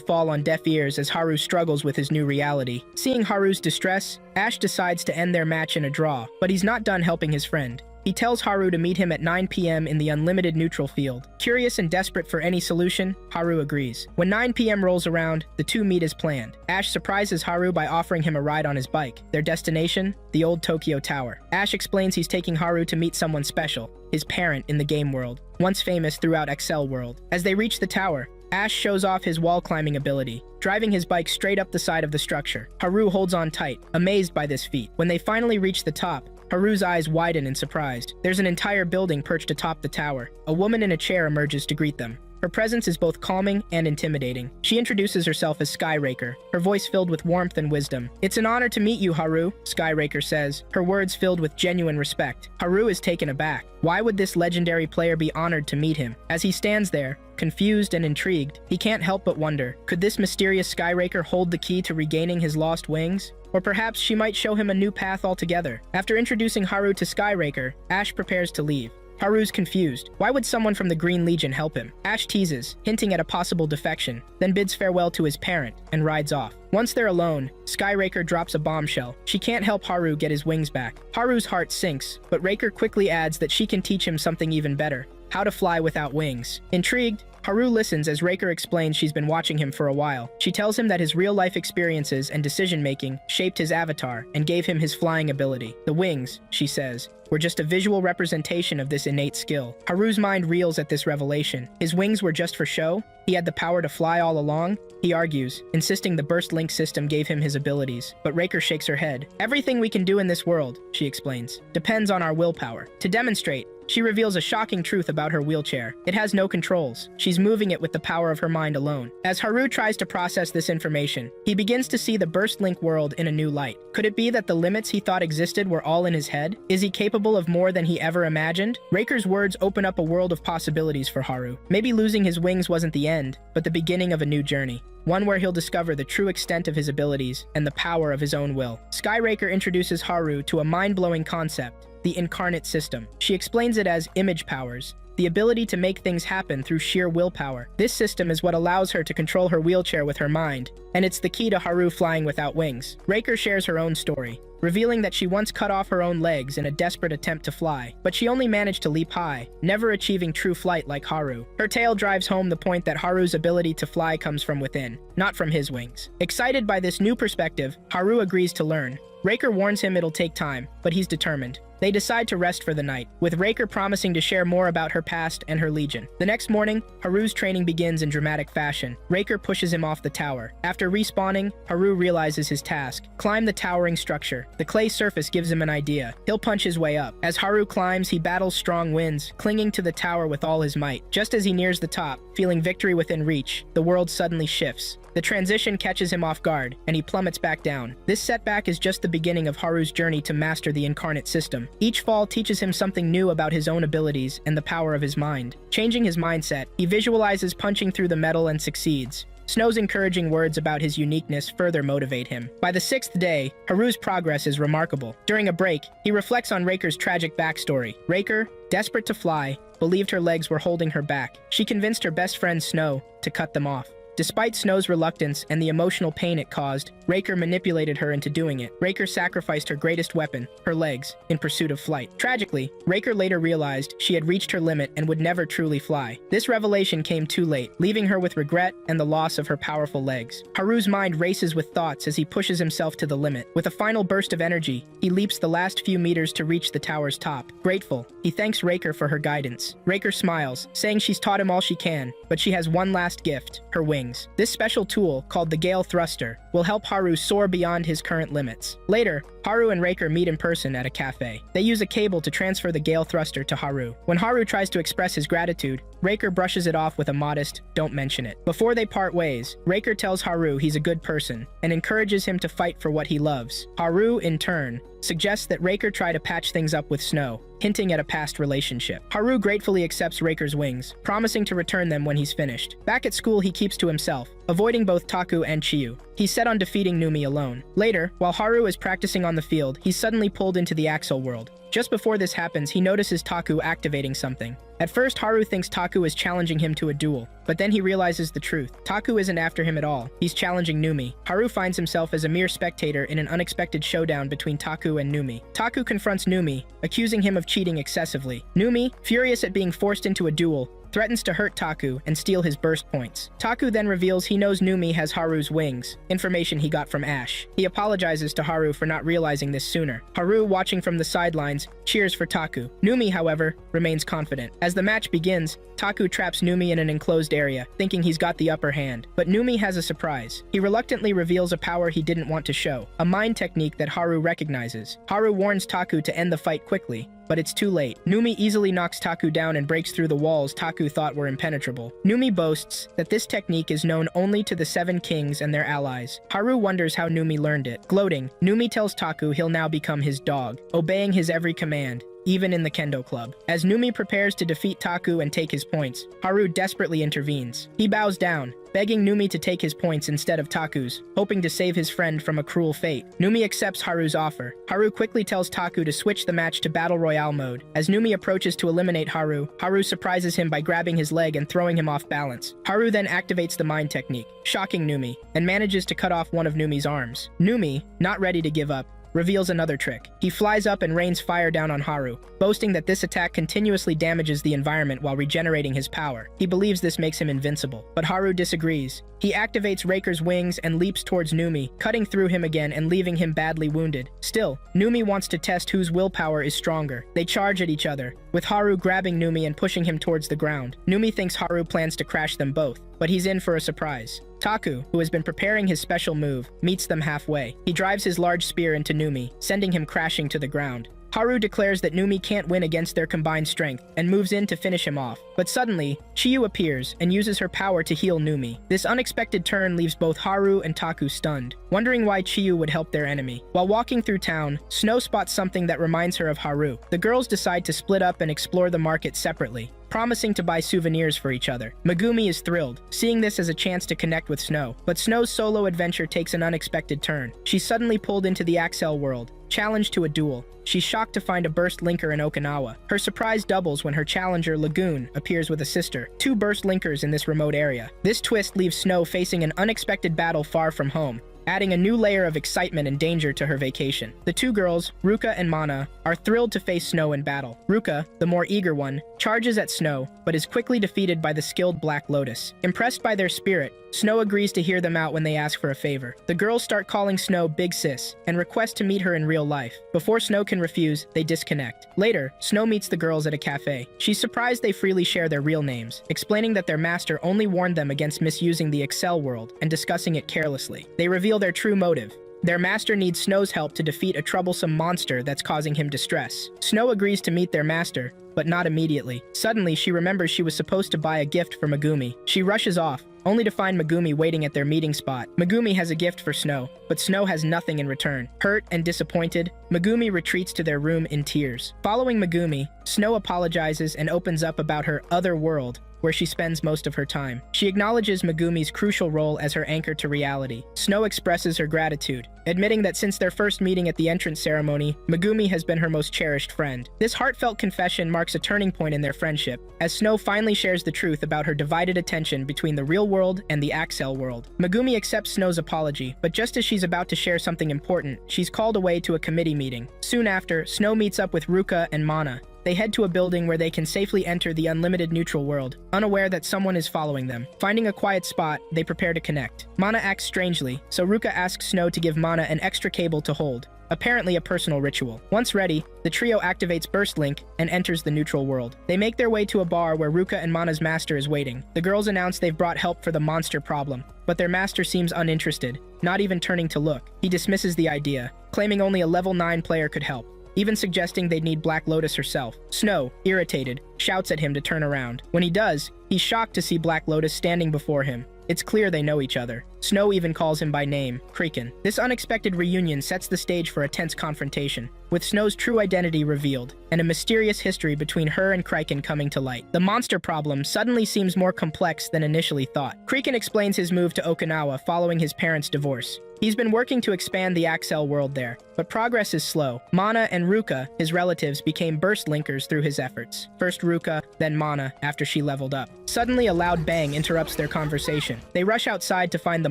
fall on deaf ears as Haru struggles with his new reality. Seeing Haru's distress, Ash decides to end their match in a draw, but he's not done helping his friend. He tells Haru to meet him at 9 p.m. in the unlimited neutral field. Curious and desperate for any solution, Haru agrees. When 9 p.m. rolls around, the two meet as planned. Ash surprises Haru by offering him a ride on his bike. Their destination? The old Tokyo Tower. Ash explains he's taking Haru to meet someone special, his parent in the game world, once famous throughout Excel World. As they reach the tower, Ash shows off his wall climbing ability, driving his bike straight up the side of the structure. Haru holds on tight, amazed by this feat. When they finally reach the top, Haru's eyes widen in surprise. There's an entire building perched atop the tower. A woman in a chair emerges to greet them. Her presence is both calming and intimidating. She introduces herself as Skyraker, her voice filled with warmth and wisdom. "It's an honor to meet you, Haru," Skyraker says, her words filled with genuine respect. Haru is taken aback. Why would this legendary player be honored to meet him? As he stands there, confused and intrigued, he can't help but wonder, could this mysterious Skyraker hold the key to regaining his lost wings? Or perhaps she might show him a new path altogether. After introducing Haru to Skyraker, Ash prepares to leave. Haru's confused. Why would someone from the Green Legion help him? Ash teases, hinting at a possible defection, then bids farewell to his parent and rides off. Once they're alone, Skyraker drops a bombshell. She can't help Haru get his wings back. Haru's heart sinks, but Raker quickly adds that she can teach him something even better: how to fly without wings. Intrigued, Haru listens as Raker explains she's been watching him for a while. She tells him that his real-life experiences and decision-making shaped his avatar and gave him his flying ability. The wings, she says, were just a visual representation of this innate skill. Haru's mind reels at this revelation. His wings were just for show? He had the power to fly all along? He argues, insisting the burst link system gave him his abilities. But Raker shakes her head. "Everything we can do in this world," she explains, "depends on our willpower." To demonstrate, she reveals a shocking truth about her wheelchair. It has no controls. She's moving it with the power of her mind alone. As Haru tries to process this information, he begins to see the burst link world in a new light. Could it be that the limits he thought existed were all in his head? Is he capable of more than he ever imagined? Raker's words open up a world of possibilities for Haru. Maybe losing his wings wasn't the end, but the beginning of a new journey. One where he'll discover the true extent of his abilities and the power of his own will. Skyraker introduces Haru to a mind-blowing concept: the incarnate system. She explains it as image powers, the ability to make things happen through sheer willpower. This system is what allows her to control her wheelchair with her mind, and it's the key to Haru flying without wings. Raker shares her own story, revealing that she once cut off her own legs in a desperate attempt to fly, but she only managed to leap high, never achieving true flight like Haru. Her tale drives home the point that Haru's ability to fly comes from within, not from his wings. Excited by this new perspective, Haru agrees to learn. Raker warns him it'll take time, but he's determined. They decide to rest for the night, with Raker promising to share more about her past and her legion. The next morning, Haru's training begins in dramatic fashion. Raker pushes him off the tower. After respawning, Haru realizes his task: climb the towering structure. The clay surface gives him an idea. He'll punch his way up. As Haru climbs, he battles strong winds, clinging to the tower with all his might. Just as he nears the top, feeling victory within reach, the world suddenly shifts. The transition catches him off guard, and he plummets back down. This setback is just the beginning of Haru's journey to master the incarnate system. Each fall teaches him something new about his own abilities and the power of his mind. Changing his mindset, he visualizes punching through the metal and succeeds. Snow's encouraging words about his uniqueness further motivate him. By the 6th day, Haru's progress is remarkable. During a break, he reflects on Raker's tragic backstory. Raker, desperate to fly, believed her legs were holding her back. She convinced her best friend Snow to cut them off. Despite Snow's reluctance and the emotional pain it caused, Raker manipulated her into doing it. Raker sacrificed her greatest weapon, her legs, in pursuit of flight. Tragically, Raker later realized she had reached her limit and would never truly fly. This revelation came too late, leaving her with regret and the loss of her powerful legs. Haru's mind races with thoughts as he pushes himself to the limit. With a final burst of energy, he leaps the last few meters to reach the tower's top. Grateful, he thanks Raker for her guidance. Raker smiles, saying she's taught him all she can, but she has one last gift: her wings. This special tool, called the Gale Thruster, will help Haru soar beyond his current limits. Later, Haru and Raker meet in person at a cafe. They use a cable to transfer the Gale Thruster to Haru. When Haru tries to express his gratitude, Raker brushes it off with a modest, "Don't mention it." Before they part ways, Raker tells Haru he's a good person and encourages him to fight for what he loves. Haru, in turn, suggests that Raker try to patch things up with Snow, hinting at a past relationship. Haru gratefully accepts Raker's wings, promising to return them when he's finished. Back at school, he keeps to himself, avoiding both Taku and Chiyu. He's set on defeating Numi alone. Later, while Haru is practicing on the field, he's suddenly pulled into the Axel world. Just before this happens, he notices Taku activating something. At first, Haru thinks Taku is challenging him to a duel, but then he realizes the truth. Taku isn't after him at all. He's challenging Numi. Haru finds himself as a mere spectator in an unexpected showdown between Taku and Numi. Taku confronts Numi, accusing him of cheating excessively. Numi, furious at being forced into a duel, threatens to hurt Taku and steal his burst points. Taku then reveals he knows Numi has Haru's wings, information he got from Ash. He apologizes to Haru for not realizing this sooner. Haru, watching from the sidelines, cheers for Taku. Numi, however, remains confident. As the match begins, Taku traps Numi in an enclosed area, thinking he's got the upper hand. But Numi has a surprise. He reluctantly reveals a power he didn't want to show, a mind technique that Haru recognizes. Haru warns Taku to end the fight quickly, but it's too late. Numi easily knocks Taku down and breaks through the walls Taku thought were impenetrable. Numi boasts that this technique is known only to the 7 kings and their allies. Haru wonders how Numi learned it. Gloating, Numi tells Taku he'll now become his dog, obeying his every command, even in the kendo club. As Numi prepares to defeat Taku and take his points, Haru desperately intervenes. He bows down, begging Numi to take his points instead of Taku's, hoping to save his friend from a cruel fate. Numi accepts Haru's offer. Haru quickly tells Taku to switch the match to Battle Royale mode. As Numi approaches to eliminate Haru, Haru surprises him by grabbing his leg and throwing him off balance. Haru then activates the mind technique, shocking Numi, and manages to cut off one of Numi's arms. Numi, not ready to give up, reveals another trick. He flies up and rains fire down on Haru, boasting that this attack continuously damages the environment while regenerating his power. He believes this makes him invincible, but Haru disagrees. He activates Raker's wings and leaps towards Numi, cutting through him again and leaving him badly wounded. Still, Numi wants to test whose willpower is stronger. They charge at each other, with Haru grabbing Numi and pushing him towards the ground. Numi thinks Haru plans to crash them both, but he's in for a surprise. Taku, who has been preparing his special move, meets them halfway. He drives his large spear into Numi, sending him crashing to the ground. Haru declares that Numi can't win against their combined strength and moves in to finish him off. But suddenly, Chiyu appears and uses her power to heal Numi. This unexpected turn leaves both Haru and Taku stunned, wondering why Chiyu would help their enemy. While walking through town, Snow spots something that reminds her of Haru. The girls decide to split up and explore the market separately, promising to buy souvenirs for each other. Megumi is thrilled, seeing this as a chance to connect with Snow. But Snow's solo adventure takes an unexpected turn. She's suddenly pulled into the Axel world, challenged to a duel. She's shocked to find a burst linker in Okinawa. Her surprise doubles when her challenger, Lagoon, appears with a sister. 2 burst linkers in this remote area. This twist leaves Snow facing an unexpected battle far from home, adding a new layer of excitement and danger to her vacation. The 2 girls, Ruka and Mana, are thrilled to face Snow in battle. Ruka, the more eager one, charges at Snow, but is quickly defeated by the skilled Black Lotus. Impressed by their spirit, Snow agrees to hear them out when they ask for a favor. The girls start calling Snow Big Sis and request to meet her in real life. Before Snow can refuse, they disconnect. Later, Snow meets the girls at a cafe. She's surprised they freely share their real names, explaining that their master only warned them against misusing the Excel world and discussing it carelessly. They reveal their true motive. Their master needs Snow's help to defeat a troublesome monster that's causing him distress. Snow agrees to meet their master, but not immediately. Suddenly, she remembers she was supposed to buy a gift for Megumi. She rushes off, only to find Megumi waiting at their meeting spot. Megumi has a gift for Snow, but Snow has nothing in return. Hurt and disappointed, Megumi retreats to their room in tears. Following Megumi, Snow apologizes and opens up about her other world, where she spends most of her time. She acknowledges Megumi's crucial role as her anchor to reality. Snow expresses her gratitude, admitting that since their first meeting at the entrance ceremony, Megumi has been her most cherished friend. This heartfelt confession marks a turning point in their friendship, as Snow finally shares the truth about her divided attention between the real world and the Axel world. Megumi accepts Snow's apology, but just as she's about to share something important, she's called away to a committee meeting. Soon after, Snow meets up with Ruka and Mana. They head to a building where they can safely enter the unlimited neutral world, unaware that someone is following them. Finding a quiet spot, they prepare to connect. Mana acts strangely, so Ruka asks Snow to give Mana an extra cable to hold, apparently a personal ritual. Once ready, the trio activates Burst Link and enters the neutral world. They make their way to a bar where Ruka and Mana's master is waiting. The girls announce they've brought help for the monster problem, but their master seems uninterested, not even turning to look. He dismisses the idea, claiming only a level 9 player could help, even suggesting they'd need Black Lotus herself. Snow, irritated, shouts at him to turn around. When he does, he's shocked to see Black Lotus standing before him. It's clear they know each other. Snow even calls him by name, Kriken. This unexpected reunion sets the stage for a tense confrontation, with Snow's true identity revealed, and a mysterious history between her and Kriken coming to light. The monster problem suddenly seems more complex than initially thought. Kriken explains his move to Okinawa following his parents' divorce. He's been working to expand the Axel world there, but progress is slow. Mana and Ruka, his relatives, became burst linkers through his efforts. First Ruka, then Mana, after she leveled up. Suddenly, a loud bang interrupts their conversation. They rush outside to find the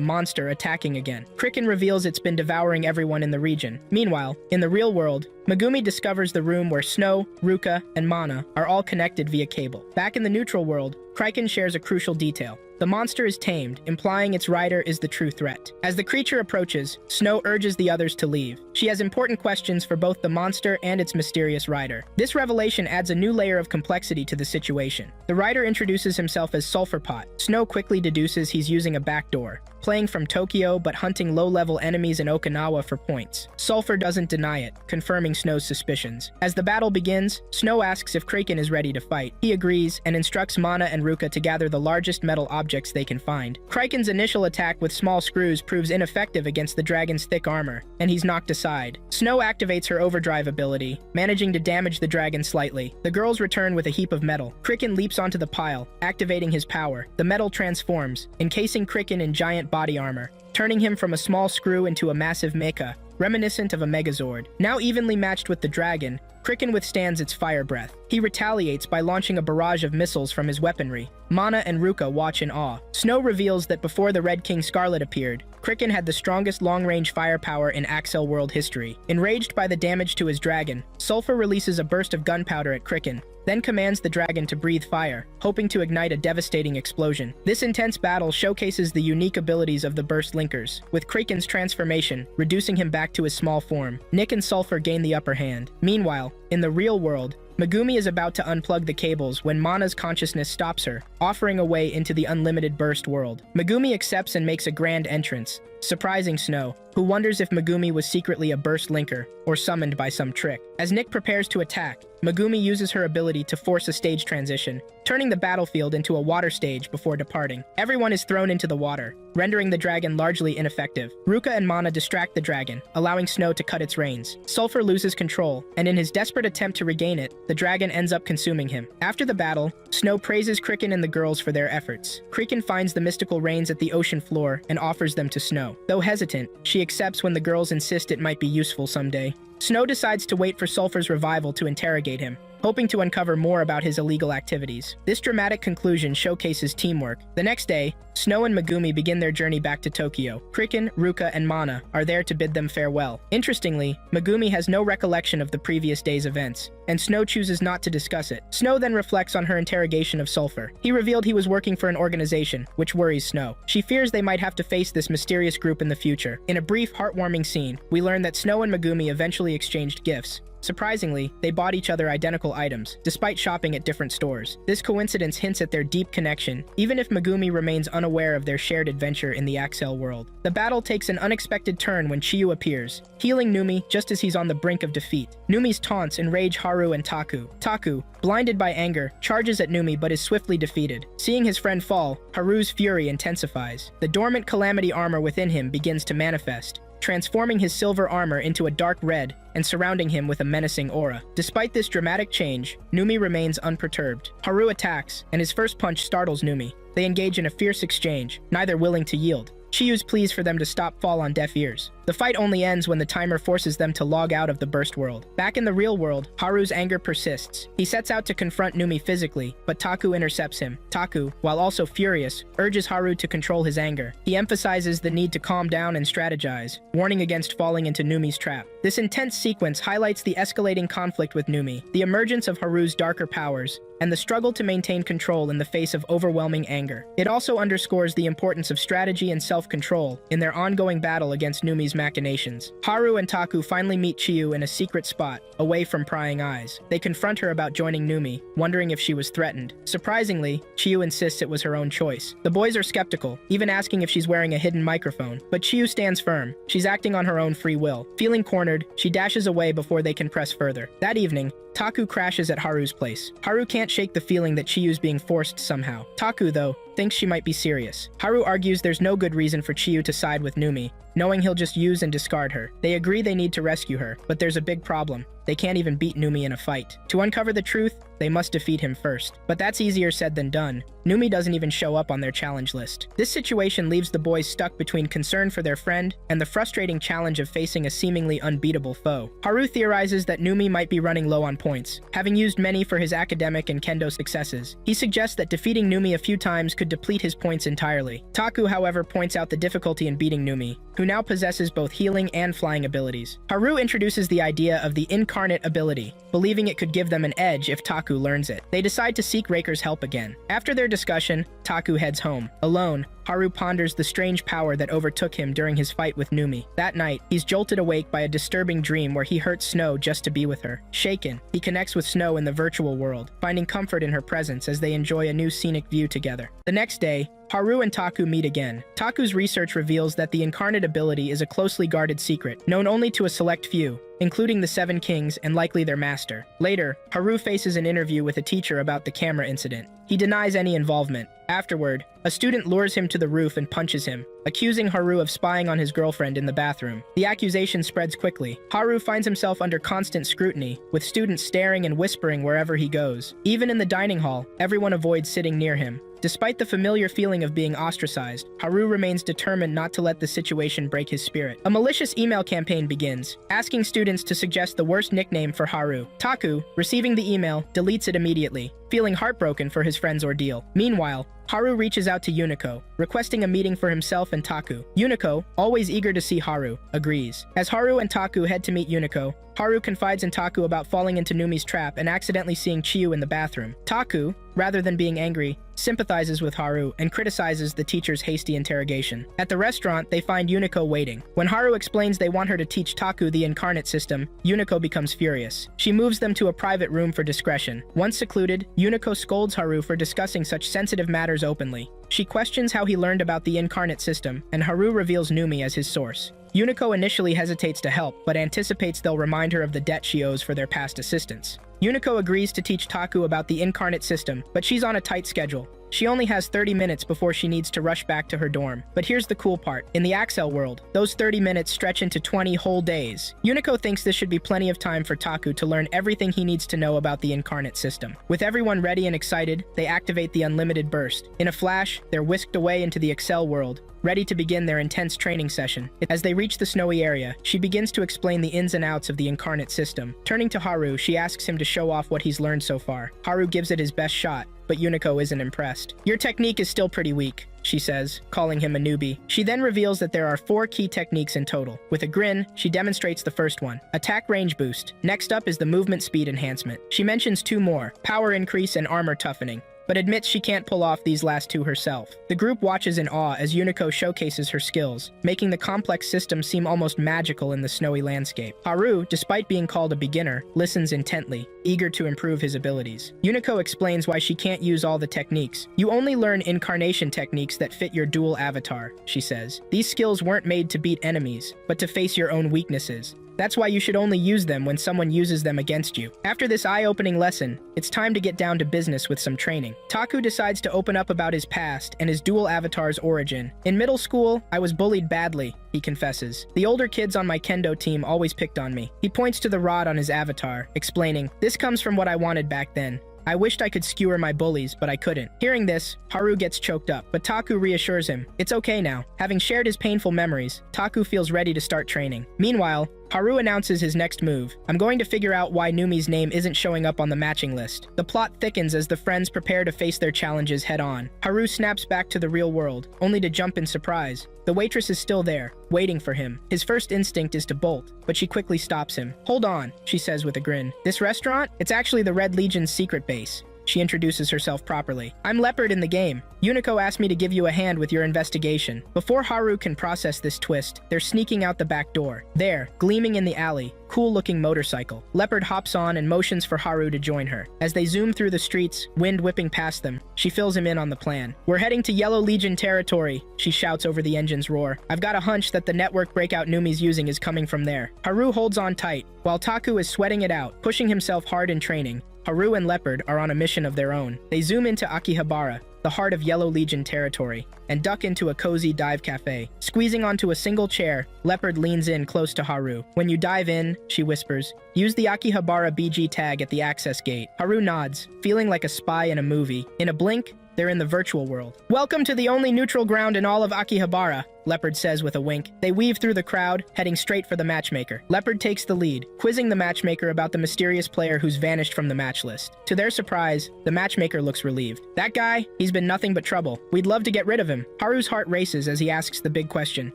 monster attacking again. Kriken reveals it's been devouring everyone in the region. Meanwhile, in the real world, Megumi discovers the room where Snow, Ruka, and Mana are all connected via cable. Back in the neutral world, Kriken shares a crucial detail. The monster is tamed, implying its rider is the true threat. As the creature approaches, Snow urges the others to leave. She has important questions for both the monster and its mysterious rider. This revelation adds a new layer of complexity to the situation. The rider introduces himself as Sulphur Pot. Snow quickly deduces he's using a backdoor, playing from Tokyo but hunting low-level enemies in Okinawa for points. Sulfur doesn't deny it, confirming Snow's suspicions. As the battle begins, Snow asks if Kraken is ready to fight. He agrees and instructs Mana and Ruka to gather the largest metal objects they can find. Kraken's initial attack with small screws proves ineffective against the dragon's thick armor, and he's knocked aside. Snow activates her overdrive ability, managing to damage the dragon slightly. The girls return with a heap of metal. Kraken leaps onto the pile, activating his power. The metal transforms, encasing Kraken in giant body armor, turning him from a small screw into a massive mecha, reminiscent of a Megazord. Now evenly matched with the dragon, Kraken withstands its fire breath. He retaliates by launching a barrage of missiles from his weaponry. Mana and Ruka watch in awe. Snow reveals that before the Red King Scarlet appeared, Kraken had the strongest long-range firepower in Axel world history. Enraged by the damage to his dragon, Sulfur releases a burst of gunpowder at Kraken, then commands the dragon to breathe fire, hoping to ignite a devastating explosion. This intense battle showcases the unique abilities of the burst linkers, with Kraken's transformation reducing him back to his small form. Nick and Sulfur gain the upper hand. Meanwhile, in the real world, Megumi is about to unplug the cables when Mana's consciousness stops her, offering a way into the unlimited burst world. Megumi accepts and makes a grand entrance, surprising Snow, who wonders if Megumi was secretly a burst linker or summoned by some trick. As Nick prepares to attack, Megumi uses her ability to force a stage transition, turning the battlefield into a water stage before departing. Everyone is thrown into the water, rendering the dragon largely ineffective. Ruka and Mana distract the dragon, allowing Snow to cut its reins. Sulfur loses control, and in his desperate attempt to regain it, the dragon ends up consuming him. After the battle, Snow praises Kraken and the girls for their efforts. Kraken finds the mystical reins at the ocean floor and offers them to Snow. Though hesitant, she accepts when the girls insist it might be useful someday. Snow decides to wait for Sulfur's revival to interrogate him, hoping to uncover more about his illegal activities. This dramatic conclusion showcases teamwork. The next day, Snow and Megumi begin their journey back to Tokyo. Kraken, Ruka, and Mana are there to bid them farewell. Interestingly, Megumi has no recollection of the previous day's events, and Snow chooses not to discuss it. Snow then reflects on her interrogation of Sulfur. He revealed he was working for an organization, which worries Snow. She fears they might have to face this mysterious group in the future. In a brief, heartwarming scene, we learn that Snow and Megumi eventually exchanged gifts. Surprisingly, they bought each other identical items, despite shopping at different stores. This coincidence hints at their deep connection, even if Megumi remains unaware of their shared adventure in the Axel world. The battle takes an unexpected turn when Chiyu appears, healing Numi just as he's on the brink of defeat. Numi's taunts enrage Haru and Taku. Taku, blinded by anger, charges at Numi but is swiftly defeated. Seeing his friend fall, Haru's fury intensifies. The dormant calamity armor within him begins to manifest, transforming his silver armor into a dark red and surrounding him with a menacing aura. Despite this dramatic change, Numi remains unperturbed. Haru attacks, and his first punch startles Numi. They engage in a fierce exchange, neither willing to yield. Chiyu's pleas for them to stop fall on deaf ears. The fight only ends when the timer forces them to log out of the burst world. Back in the real world, Haru's anger persists. He sets out to confront Numi physically, but Taku intercepts him. Taku, while also furious, urges Haru to control his anger. He emphasizes the need to calm down and strategize, warning against falling into Numi's trap. This intense sequence highlights the escalating conflict with Numi, the emergence of Haru's darker powers, and the struggle to maintain control in the face of overwhelming anger. It also underscores the importance of strategy and self-control in their ongoing battle against Numi's machinations. Haru and Taku finally meet Chiyu in a secret spot, away from prying eyes. They confront her about joining Numi, wondering if she was threatened. Surprisingly, Chiyu insists it was her own choice. The boys are skeptical, even asking if she's wearing a hidden microphone, but Chiyu stands firm. She's acting on her own free will. Feeling cornered, she dashes away before they can press further. That evening, Taku crashes at Haru's place. Haru can't shake the feeling that Chiyu's being forced somehow. Taku, though, thinks she might be serious. Haru argues there's no good reason for Chiyu to side with Numi, knowing he'll just use and discard her. They agree they need to rescue her, but there's a big problem. They can't even beat Numi in a fight. To uncover the truth, they must defeat him first. But that's easier said than done. Numi doesn't even show up on their challenge list. This situation leaves the boys stuck between concern for their friend and the frustrating challenge of facing a seemingly unbeatable foe. Haru theorizes that Numi might be running low on points, having used many for his academic and kendo successes. He suggests that defeating Numi a few times could deplete his points entirely. Taku, however, points out the difficulty in beating Numi, who now possesses both healing and flying abilities. Haru introduces the idea of the incarnate ability, believing it could give them an edge if Taku learns it. They decide to seek Raker's help again. After their discussion, Taku heads home. Alone, Haru ponders the strange power that overtook him during his fight with Numi. That night, he's jolted awake by a disturbing dream where he hurts Snow just to be with her. Shaken, he connects with Snow in the virtual world, finding comfort in her presence as they enjoy a new scenic view together. The next day, Haru and Taku meet again. Taku's research reveals that the incarnate ability is a closely guarded secret, known only to a select few, including the Seven Kings and likely their master. Later, Haru faces an interview with a teacher about the camera incident. He denies any involvement. Afterward, a student lures him to the roof and punches him, accusing Haru of spying on his girlfriend in the bathroom. The accusation spreads quickly. Haru finds himself under constant scrutiny, with students staring and whispering wherever he goes. Even in the dining hall, everyone avoids sitting near him. Despite the familiar feeling of being ostracized, Haru remains determined not to let the situation break his spirit. A malicious email campaign begins, asking students to suggest the worst nickname for Haru. Taku, receiving the email, deletes it immediately, feeling heartbroken for his friend's ordeal. Meanwhile, Haru reaches out to Yuniko, requesting a meeting for himself and Taku. Yuniko, always eager to see Haru, agrees. As Haru and Taku head to meet Yuniko, Haru confides in Taku about falling into Numi's trap and accidentally seeing Chiyu in the bathroom. Taku, rather than being angry, sympathizes with Haru and criticizes the teacher's hasty interrogation. At the restaurant, they find Yuniko waiting. When Haru explains they want her to teach Taku the incarnate system, Yuniko becomes furious. She moves them to a private room for discretion. Once secluded, Yuniko scolds Haru for discussing such sensitive matters openly. She questions how he learned about the incarnate system, and Haru reveals Numi as his source. Yuniko initially hesitates to help, but anticipates they'll remind her of the debt she owes for their past assistance. Yuniko agrees to teach Taku about the incarnate system, but she's on a tight schedule. She only has 30 minutes before she needs to rush back to her dorm. But here's the cool part. In the Axel world, those 30 minutes stretch into 20 whole days. Yuniko thinks this should be plenty of time for Taku to learn everything he needs to know about the incarnate system. With everyone ready and excited, they activate the unlimited burst. In a flash, they're whisked away into the Excel world, ready to begin their intense training session. As they reach the snowy area, she begins to explain the ins and outs of the incarnate system. Turning to Haru, she asks him to show off what he's learned so far. Haru gives it his best shot, but Yuniko isn't impressed. "Your technique is still pretty weak," she says, calling him a newbie. She then reveals that there are 4 key techniques in total. With a grin, she demonstrates the first one, attack range boost. Next up is the movement speed enhancement. She mentions 2 more, power increase and armor toughening, but admits she can't pull off these last 2 herself. The group watches in awe as Yuniko showcases her skills, making the complex system seem almost magical in the snowy landscape. Haru, despite being called a beginner, listens intently, eager to improve his abilities. Yuniko explains why she can't use all the techniques. "You only learn incarnation techniques that fit your dual avatar," she says. "These skills weren't made to beat enemies, but to face your own weaknesses. That's why you should only use them when someone uses them against you." After this eye-opening lesson, it's time to get down to business with some training. Taku decides to open up about his past and his dual avatar's origin. "In middle school, I was bullied badly," he confesses. "The older kids on my kendo team always picked on me." He points to the rod on his avatar, explaining, "This comes from what I wanted back then. I wished I could skewer my bullies, but I couldn't." Hearing this, Haru gets choked up, but Taku reassures him. It's okay now. Having shared his painful memories, Taku feels ready to start training. Meanwhile, Haru announces his next move. "I'm going to figure out why Numi's name isn't showing up on the matching list." The plot thickens as the friends prepare to face their challenges head-on. Haru snaps back to the real world, only to jump in surprise. The waitress is still there, waiting for him. His first instinct is to bolt, but she quickly stops him. "Hold on," she says with a grin. "This restaurant? It's actually the Red Legion's secret base." She introduces herself properly. "I'm Leopard in the game. Yuniko asked me to give you a hand with your investigation." Before Haru can process this twist, they're sneaking out the back door. There, gleaming in the alley, cool-looking motorcycle. Leopard hops on and motions for Haru to join her. As they zoom through the streets, wind whipping past them, she fills him in on the plan. "We're heading to Yellow Legion territory," she shouts over the engine's roar. "I've got a hunch that the network breakout Numi's using is coming from there." Haru holds on tight, while Taku is sweating it out, pushing himself hard in training. Haru and Leopard are on a mission of their own. They zoom into Akihabara, the heart of Yellow Legion territory, and duck into a cozy dive cafe. Squeezing onto a single chair, Leopard leans in close to Haru. "When you dive in," she whispers, "use the Akihabara BG tag at the access gate." Haru nods, feeling like a spy in a movie. In a blink, they're in the virtual world. "Welcome to the only neutral ground in all of Akihabara," Leopard says with a wink. They weave through the crowd, heading straight for the matchmaker. Leopard takes the lead, quizzing the matchmaker about the mysterious player who's vanished from the match list. To their surprise, the matchmaker looks relieved. That guy? He's been nothing but trouble. We'd love to get rid of him. Haru's heart races as he asks the big question.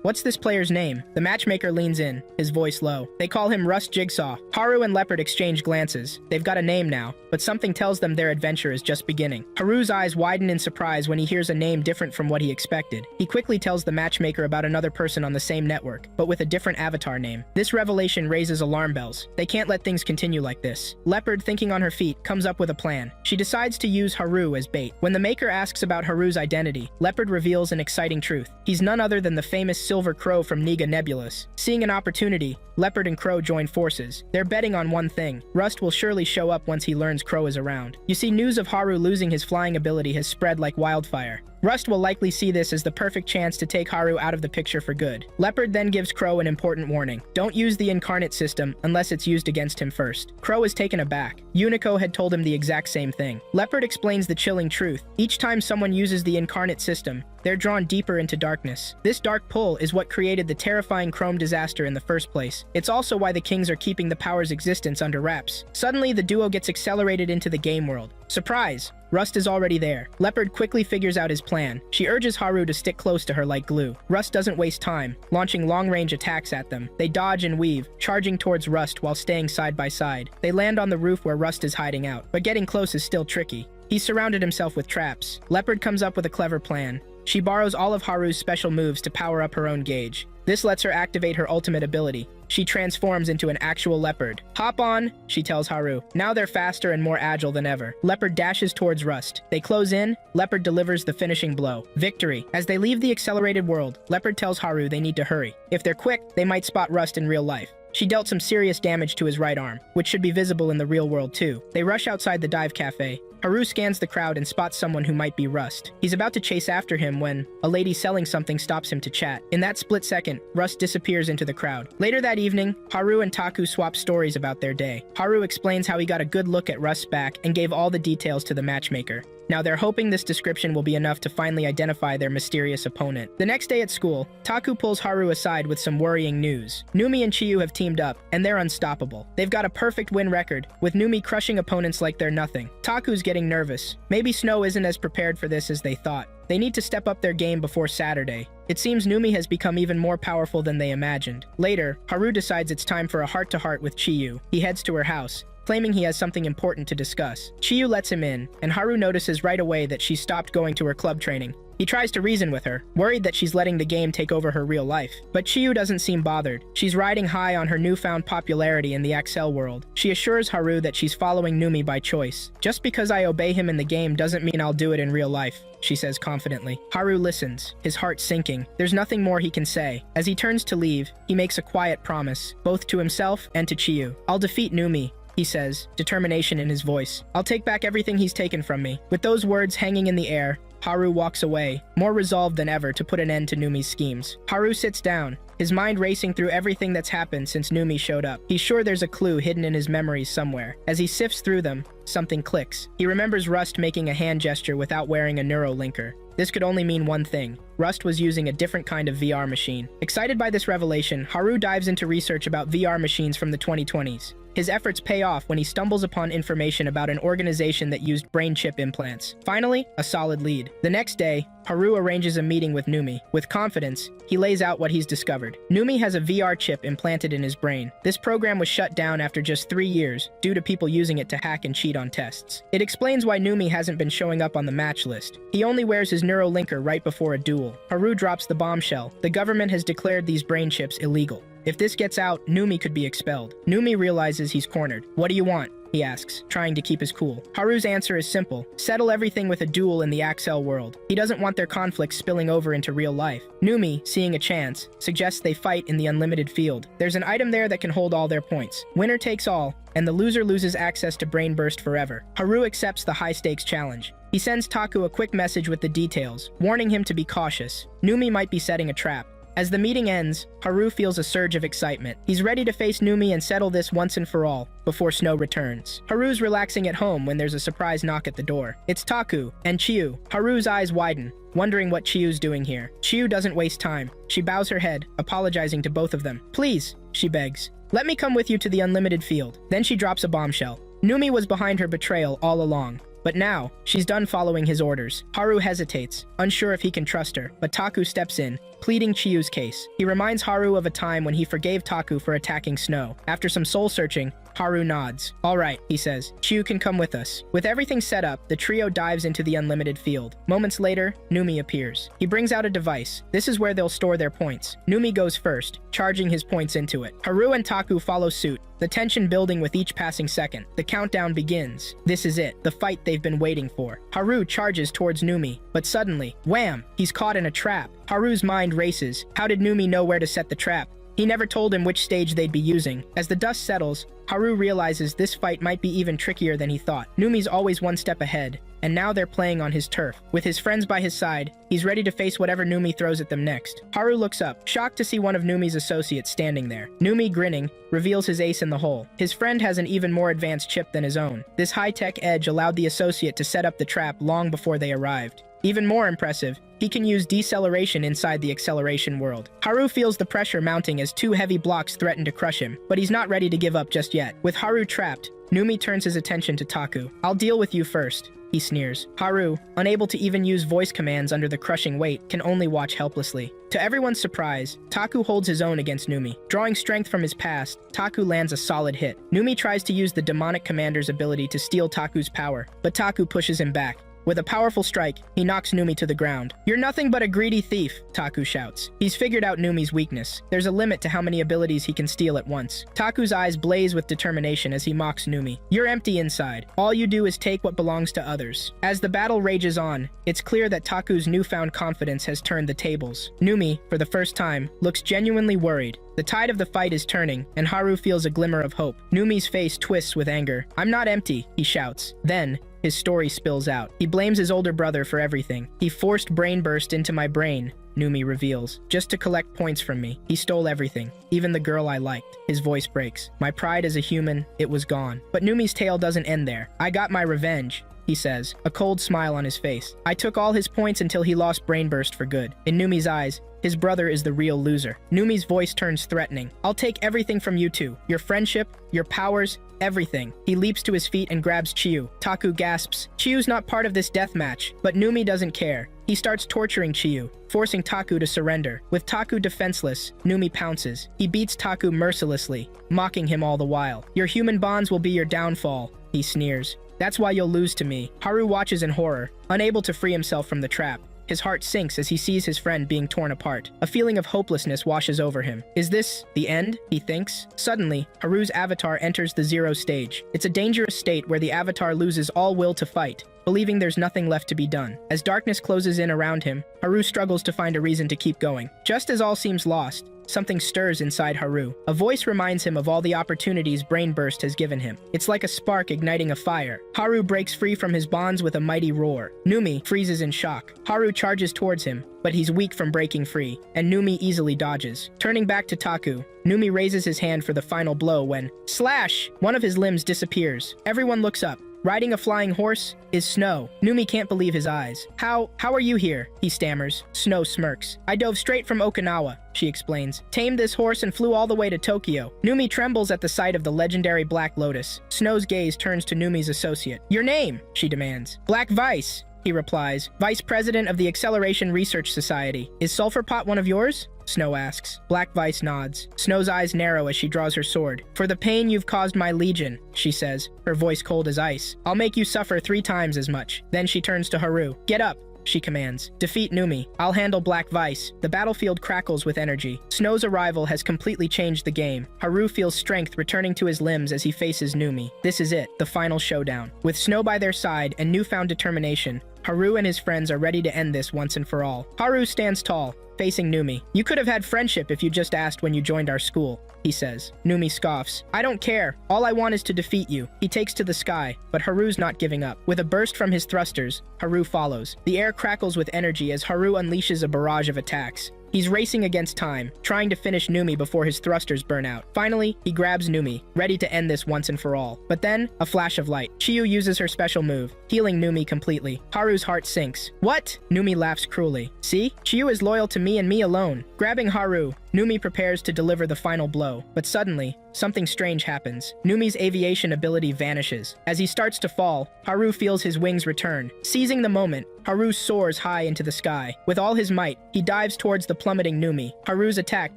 What's this player's name? The matchmaker leans in, his voice low. They call him Rust Jigsaw. Haru and Leopard exchange glances. They've got a name now, but something tells them their adventure is just beginning. Haru's eyes widen in surprise when he hears a name different from what he expected. He quickly tells the matchmaker about another person on the same network, but with a different avatar name. This revelation raises alarm bells. They can't let things continue like this. Leopard, thinking on her feet, comes up with a plan. She decides to use Haru as bait. When the maker asks about Haru's identity, Leopard reveals an exciting truth. He's none other than the famous Silver Crow from Niga Nebulous. Seeing an opportunity, Leopard and Crow join forces. They're betting on one thing. Rust will surely show up once he learns Crow is around. You see, news of Haru losing his flying ability has spread like wildfire. Rust will likely see this as the perfect chance to take Haru out of the picture for good. Leopard then gives Crow an important warning. Don't use the incarnate system unless it's used against him first. Crow is taken aback. Unico had told him the exact same thing. Leopard explains the chilling truth. Each time someone uses the incarnate system, they're drawn deeper into darkness. This dark pull is what created the terrifying Chrome disaster in the first place. It's also why the kings are keeping the power's existence under wraps. Suddenly, the duo gets accelerated into the game world. Surprise! Rust is already there. Leopard quickly figures out his plan. She urges Haru to stick close to her like glue. Rust doesn't waste time, launching long-range attacks at them. They dodge and weave, charging towards Rust while staying side by side. They land on the roof where Rust is hiding out, but getting close is still tricky. He's surrounded himself with traps. Leopard comes up with a clever plan. She borrows all of Haru's special moves to power up her own gauge. This lets her activate her ultimate ability. She transforms into an actual leopard. Hop on, she tells Haru. Now they're faster and more agile than ever. Leopard dashes towards Rust. They close in. Leopard delivers the finishing blow. Victory. As they leave the accelerated world, Leopard tells Haru they need to hurry. If they're quick, they might spot Rust in real life. She dealt some serious damage to his right arm, which should be visible in the real world too. They rush outside the dive cafe. Haru scans the crowd and spots someone who might be Rust. He's about to chase after him when a lady selling something stops him to chat. In that split second, Rust disappears into the crowd. Later that evening, Haru and Taku swap stories about their day. Haru explains how he got a good look at Rust's back and gave all the details to the matchmaker. Now they're hoping this description will be enough to finally identify their mysterious opponent. The next day at school, Taku pulls Haru aside with some worrying news. Numi and Chiyu have teamed up, and they're unstoppable. They've got a perfect win record, with Numi crushing opponents like they're nothing. Taku's getting nervous. Maybe Snow isn't as prepared for this as they thought. They need to step up their game before Saturday. It seems Numi has become even more powerful than they imagined. Later, Haru decides it's time for a heart-to-heart with Chiyu. He heads to her house, claiming he has something important to discuss. Chiyu lets him in, and Haru notices right away that she's stopped going to her club training. He tries to reason with her, worried that she's letting the game take over her real life. But Chiyu doesn't seem bothered. She's riding high on her newfound popularity in the Axel world. She assures Haru that she's following Numi by choice. Just because I obey him in the game doesn't mean I'll do it in real life, she says confidently. Haru listens, his heart sinking. There's nothing more he can say. As he turns to leave, he makes a quiet promise, both to himself and to Chiyu. I'll defeat Numi, he says, determination in his voice. I'll take back everything he's taken from me. With those words hanging in the air, Haru walks away, more resolved than ever to put an end to Numi's schemes. Haru sits down, his mind racing through everything that's happened since Numi showed up. He's sure there's a clue hidden in his memories somewhere. As he sifts through them, something clicks. He remembers Rust making a hand gesture without wearing a neurolinker. This could only mean one thing. Rust was using a different kind of VR machine. Excited by this revelation, Haru dives into research about VR machines from the 2020s. His efforts pay off when he stumbles upon information about an organization that used brain chip implants. Finally, a solid lead. The next day, Haru arranges a meeting with Numi. With confidence, he lays out what he's discovered. Numi has a VR chip implanted in his brain. This program was shut down after just 3 years, due to people using it to hack and cheat on tests. It explains why Numi hasn't been showing up on the match list. He only wears his neurolinker right before a duel. Haru drops the bombshell. The government has declared these brain chips illegal. If this gets out, Numi could be expelled. Numi realizes he's cornered. What do you want? He asks, trying to keep his cool. Haru's answer is simple. Settle everything with a duel in the Axel world. He doesn't want their conflict spilling over into real life. Numi, seeing a chance, suggests they fight in the unlimited field. There's an item there that can hold all their points. Winner takes all, and the loser loses access to Brain Burst forever. Haru accepts the high-stakes challenge. He sends Taku a quick message with the details, warning him to be cautious. Numi might be setting a trap. As the meeting ends, Haru feels a surge of excitement. He's ready to face Numi and settle this once and for all, before Snow returns. Haru's relaxing at home when there's a surprise knock at the door. It's Taku and Chiyu. Haru's eyes widen. wondering what Chiyu's doing here. Chiyu doesn't waste time. She bows her head, apologizing to both of them. Please, she begs. Let me come with you to the unlimited field. Then she drops a bombshell. Numi was behind her betrayal all along. But now, she's done following his orders. Haru hesitates, unsure if he can trust her, but Taku steps in, pleading Chiyu's case. He reminds Haru of a time when he forgave Taku for attacking Snow. After some soul-searching, Haru nods. All right, he says. Chiyu can come with us. With everything set up, the trio dives into the unlimited field. Moments later, Numi appears. He brings out a device. This is where they'll store their points. Numi goes first, charging his points into it. Haru and Taku follow suit, the tension building with each passing second. The countdown begins. This is it, the fight they've been waiting for. Haru charges towards Numi, but suddenly, wham! He's caught in a trap. Haru's mind races. How did Numi know where to set the trap? He never told him which stage they'd be using. As the dust settles, Haru realizes this fight might be even trickier than he thought. Numi's always one step ahead, and now they're playing on his turf. With his friends by his side, he's ready to face whatever Numi throws at them next. Haru looks up, shocked to see one of Numi's associates standing there. Numi, grinning, reveals his ace in the hole. His friend has an even more advanced chip than his own. This high-tech edge allowed the associate to set up the trap long before they arrived. Even more impressive, he can use deceleration inside the acceleration world. Haru feels the pressure mounting as two heavy blocks threaten to crush him, but he's not ready to give up just yet. With Haru trapped, Numi turns his attention to Taku. I'll deal with you first, he sneers. Haru, unable to even use voice commands under the crushing weight, can only watch helplessly. To everyone's surprise, Taku holds his own against Numi. Drawing strength from his past, Taku lands a solid hit. Numi tries to use the demonic commander's ability to steal Taku's power, but Taku pushes him back. With a powerful strike, he knocks Numi to the ground. You're nothing but a greedy thief, Taku shouts. He's figured out Numi's weakness. There's a limit to how many abilities he can steal at once. Taku's eyes blaze with determination as he mocks Numi. You're empty inside. All you do is take what belongs to others. As the battle rages on, it's clear that Taku's newfound confidence has turned the tables. Numi, for the first time, looks genuinely worried. The tide of the fight is turning, and Haru feels a glimmer of hope. Numi's face twists with anger. I'm not empty, he shouts. Then, his story spills out. He blames his older brother for everything. He forced brain burst into my brain, Numi reveals, just to collect points from me. He stole everything, even the girl I liked. His voice breaks. My pride as a human, it was gone. But Numi's tale doesn't end there. I got my revenge, he says, a cold smile on his face. I took all his points until he lost brain burst for good. In Numi's eyes, his brother is the real loser. Numi's voice turns threatening. I'll take everything from you two. Your friendship, your powers, everything. He leaps to his feet and grabs Chiyu. Taku gasps. Chiyu's not part of this death match, but Numi doesn't care. He starts torturing Chiyu, forcing Taku to surrender. With Taku defenseless, Numi pounces. He beats Taku mercilessly, mocking him all the while. Your human bonds will be your downfall, he sneers. That's why you'll lose to me. Haru watches in horror, unable to free himself from the trap. His heart sinks as he sees his friend being torn apart. A feeling of hopelessness washes over him. Is this the end? He thinks. Suddenly, Haru's avatar enters the zero stage. It's a dangerous state where the avatar loses all will to fight, believing there's nothing left to be done. As darkness closes in around him, Haru struggles to find a reason to keep going. Just as all seems lost, something stirs inside Haru. A voice reminds him of all the opportunities Brain Burst has given him. It's like a spark igniting a fire. Haru breaks free from his bonds with a mighty roar. Numi freezes in shock. Haru charges towards him, but he's weak from breaking free, and Numi easily dodges. Turning back to Taku, Numi raises his hand for the final blow when, slash! One of his limbs disappears. Everyone looks up. Riding a flying horse is Snow. Numi can't believe his eyes. How are you here? He stammers. Snow smirks. I dove straight from Okinawa, she explains. Tamed this horse and flew all the way to Tokyo. Numi trembles at the sight of the legendary Black Lotus. Snow's gaze turns to Numi's associate. Your name? She demands. Black Vice, he replies. Vice President of the Acceleration Research Society. Is Sulphur Pot one of yours? Snow asks. Black Vice nods. Snow's eyes narrow as she draws her sword. For the pain you've caused my legion, she says, her voice cold as ice. I'll make you suffer 3 times as much. Then she turns to Haru. Get up, she commands. Defeat Numi. I'll handle Black Vice. The battlefield crackles with energy. Snow's arrival has completely changed the game. Haru feels strength returning to his limbs as he faces Numi. This is it, the final showdown. With Snow by their side and newfound determination, Haru and his friends are ready to end this once and for all. Haru stands tall, facing Numi. You could have had friendship if you just asked when you joined our school, he says. Numi scoffs. I don't care. All I want is to defeat you. He takes to the sky, but Haru's not giving up. With a burst from his thrusters, Haru follows. The air crackles with energy as Haru unleashes a barrage of attacks. He's racing against time, trying to finish Numi before his thrusters burn out. Finally, he grabs Numi, ready to end this once and for all. But then, a flash of light. Chiyu uses her special move, healing Numi completely. Haru's heart sinks. What? Numi laughs cruelly. See? Chiyu is loyal to me and me alone. Grabbing Haru, Numi prepares to deliver the final blow. But suddenly, something strange happens. Numi's aviation ability vanishes. As he starts to fall, Haru feels his wings return. Seizing the moment, Haru soars high into the sky. With all his might, he dives towards the plummeting Numi. Haru's attack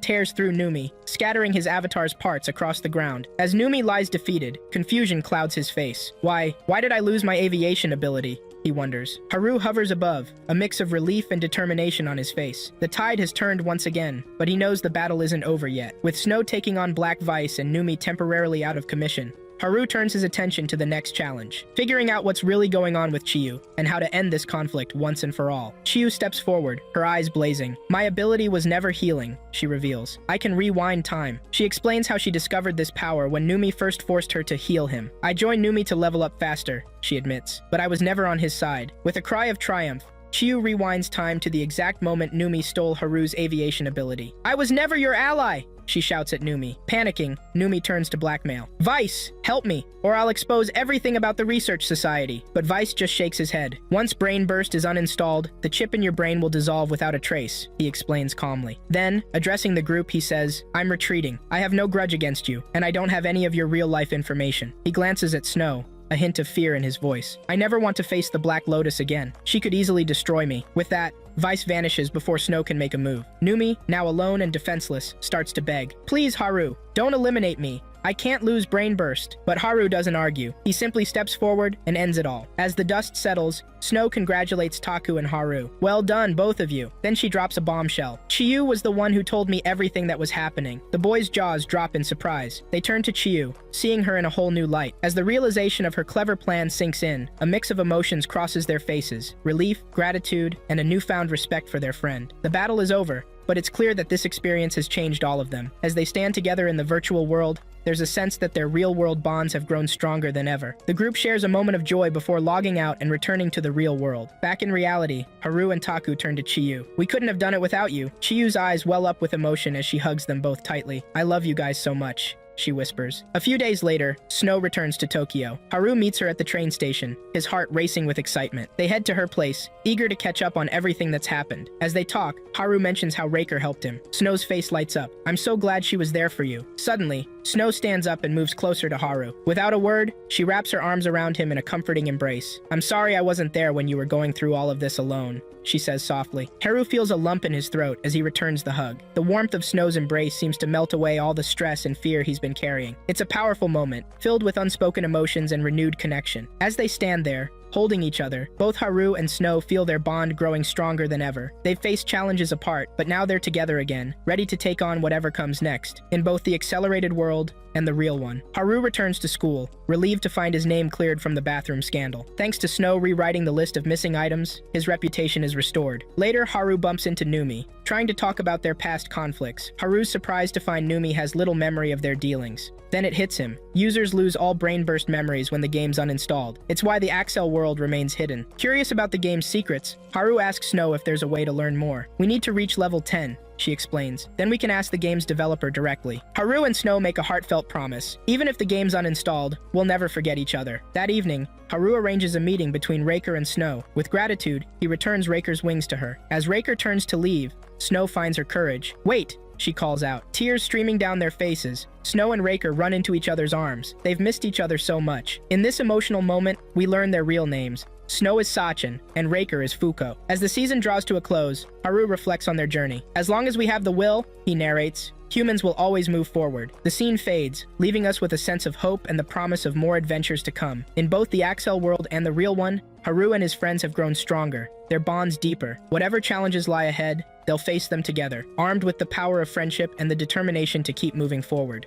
tears through Numi, scattering his avatar's parts across the ground. As Numi lies defeated, confusion clouds his face. Why did I lose my aviation ability? He wonders. Haru hovers above, a mix of relief and determination on his face. The tide has turned once again, but he knows the battle isn't over yet. With Snow taking on Black Vice and Numi temporarily out of commission, Haru turns his attention to the next challenge, figuring out what's really going on with Chiyu and how to end this conflict once and for all. Chiyu steps forward, her eyes blazing. My ability was never healing, she reveals. I can rewind time. She explains how she discovered this power when Numi first forced her to heal him. I joined Numi to level up faster, she admits, but I was never on his side. With a cry of triumph, Chiyu rewinds time to the exact moment Numi stole Haru's aviation ability. I was never your ally! She shouts at Numi. Panicking, Numi turns to blackmail. Vice, help me, or I'll expose everything about the Research Society. But Vice just shakes his head. Once Brain Burst is uninstalled, the chip in your brain will dissolve without a trace, he explains calmly. Then, addressing the group, he says, I'm retreating. I have no grudge against you, and I don't have any of your real-life information. He glances at Snow, a hint of fear in his voice. I never want to face the Black Lotus again. She could easily destroy me. With that, Vice vanishes before Snow can make a move. Numi, now alone and defenseless, starts to beg. Please, Haru, don't eliminate me. I can't lose Brain Burst. But Haru doesn't argue. He simply steps forward and ends it all. As the dust settles, Snow congratulates Taku and Haru. Well done, both of you. Then she drops a bombshell. Chiyu was the one who told me everything that was happening. The boys' jaws drop in surprise. They turn to Chiyu, seeing her in a whole new light. As the realization of her clever plan sinks in, a mix of emotions crosses their faces. Relief, gratitude, and a newfound respect for their friend. The battle is over, but it's clear that this experience has changed all of them. As they stand together in the virtual world, there's a sense that their real-world bonds have grown stronger than ever. The group shares a moment of joy before logging out and returning to the real world. Back in reality, Haru and Taku turn to Chiyu. We couldn't have done it without you. Chiyu's eyes well up with emotion as she hugs them both tightly. I love you guys so much, she whispers. A few days later, Snow returns to Tokyo. Haru meets her at the train station, his heart racing with excitement. They head to her place, eager to catch up on everything that's happened. As they talk, Haru mentions how Raker helped him. Snow's face lights up. I'm so glad she was there for you. Suddenly, Snow stands up and moves closer to Haru. Without a word, she wraps her arms around him in a comforting embrace. I'm sorry I wasn't there when you were going through all of this alone, she says softly. Haru feels a lump in his throat as he returns the hug. The warmth of Snow's embrace seems to melt away all the stress and fear he's been carrying. It's a powerful moment, filled with unspoken emotions and renewed connection. As they stand there, holding each other, both Haru and Snow feel their bond growing stronger than ever. They've faced challenges apart, but now they're together again, ready to take on whatever comes next, in both the accelerated world and the real one. Haru returns to school, relieved to find his name cleared from the bathroom scandal. Thanks to Snow rewriting the list of missing items, his reputation is restored. Later, Haru bumps into Numi, trying to talk about their past conflicts. Haru's surprised to find Numi has little memory of their dealings. Then it hits him. Users lose all brain burst memories when the game's uninstalled. It's why the Axel world remains hidden. Curious about the game's secrets, Haru asks Snow if there's a way to learn more. We need to reach level 10, she explains. Then we can ask the game's developer directly. Haru and Snow make a heartfelt promise. Even if the game's uninstalled, we'll never forget each other. That evening, Haru arranges a meeting between Raker and Snow. With gratitude, he returns Raker's wings to her. As Raker turns to leave, Snow finds her courage. Wait! She calls out, tears streaming down their faces. Snow and Raker run into each other's arms. They've missed each other so much. In this emotional moment, we learn their real names. Snow is Sachin, and Raker is Fuko. As the season draws to a close, Haru reflects on their journey. As long as we have the will, he narrates, humans will always move forward. The scene fades, leaving us with a sense of hope and the promise of more adventures to come. In both the Axel world and the real one, Haru and his friends have grown stronger, their bonds deeper. Whatever challenges lie ahead, they'll face them together, armed with the power of friendship and the determination to keep moving forward.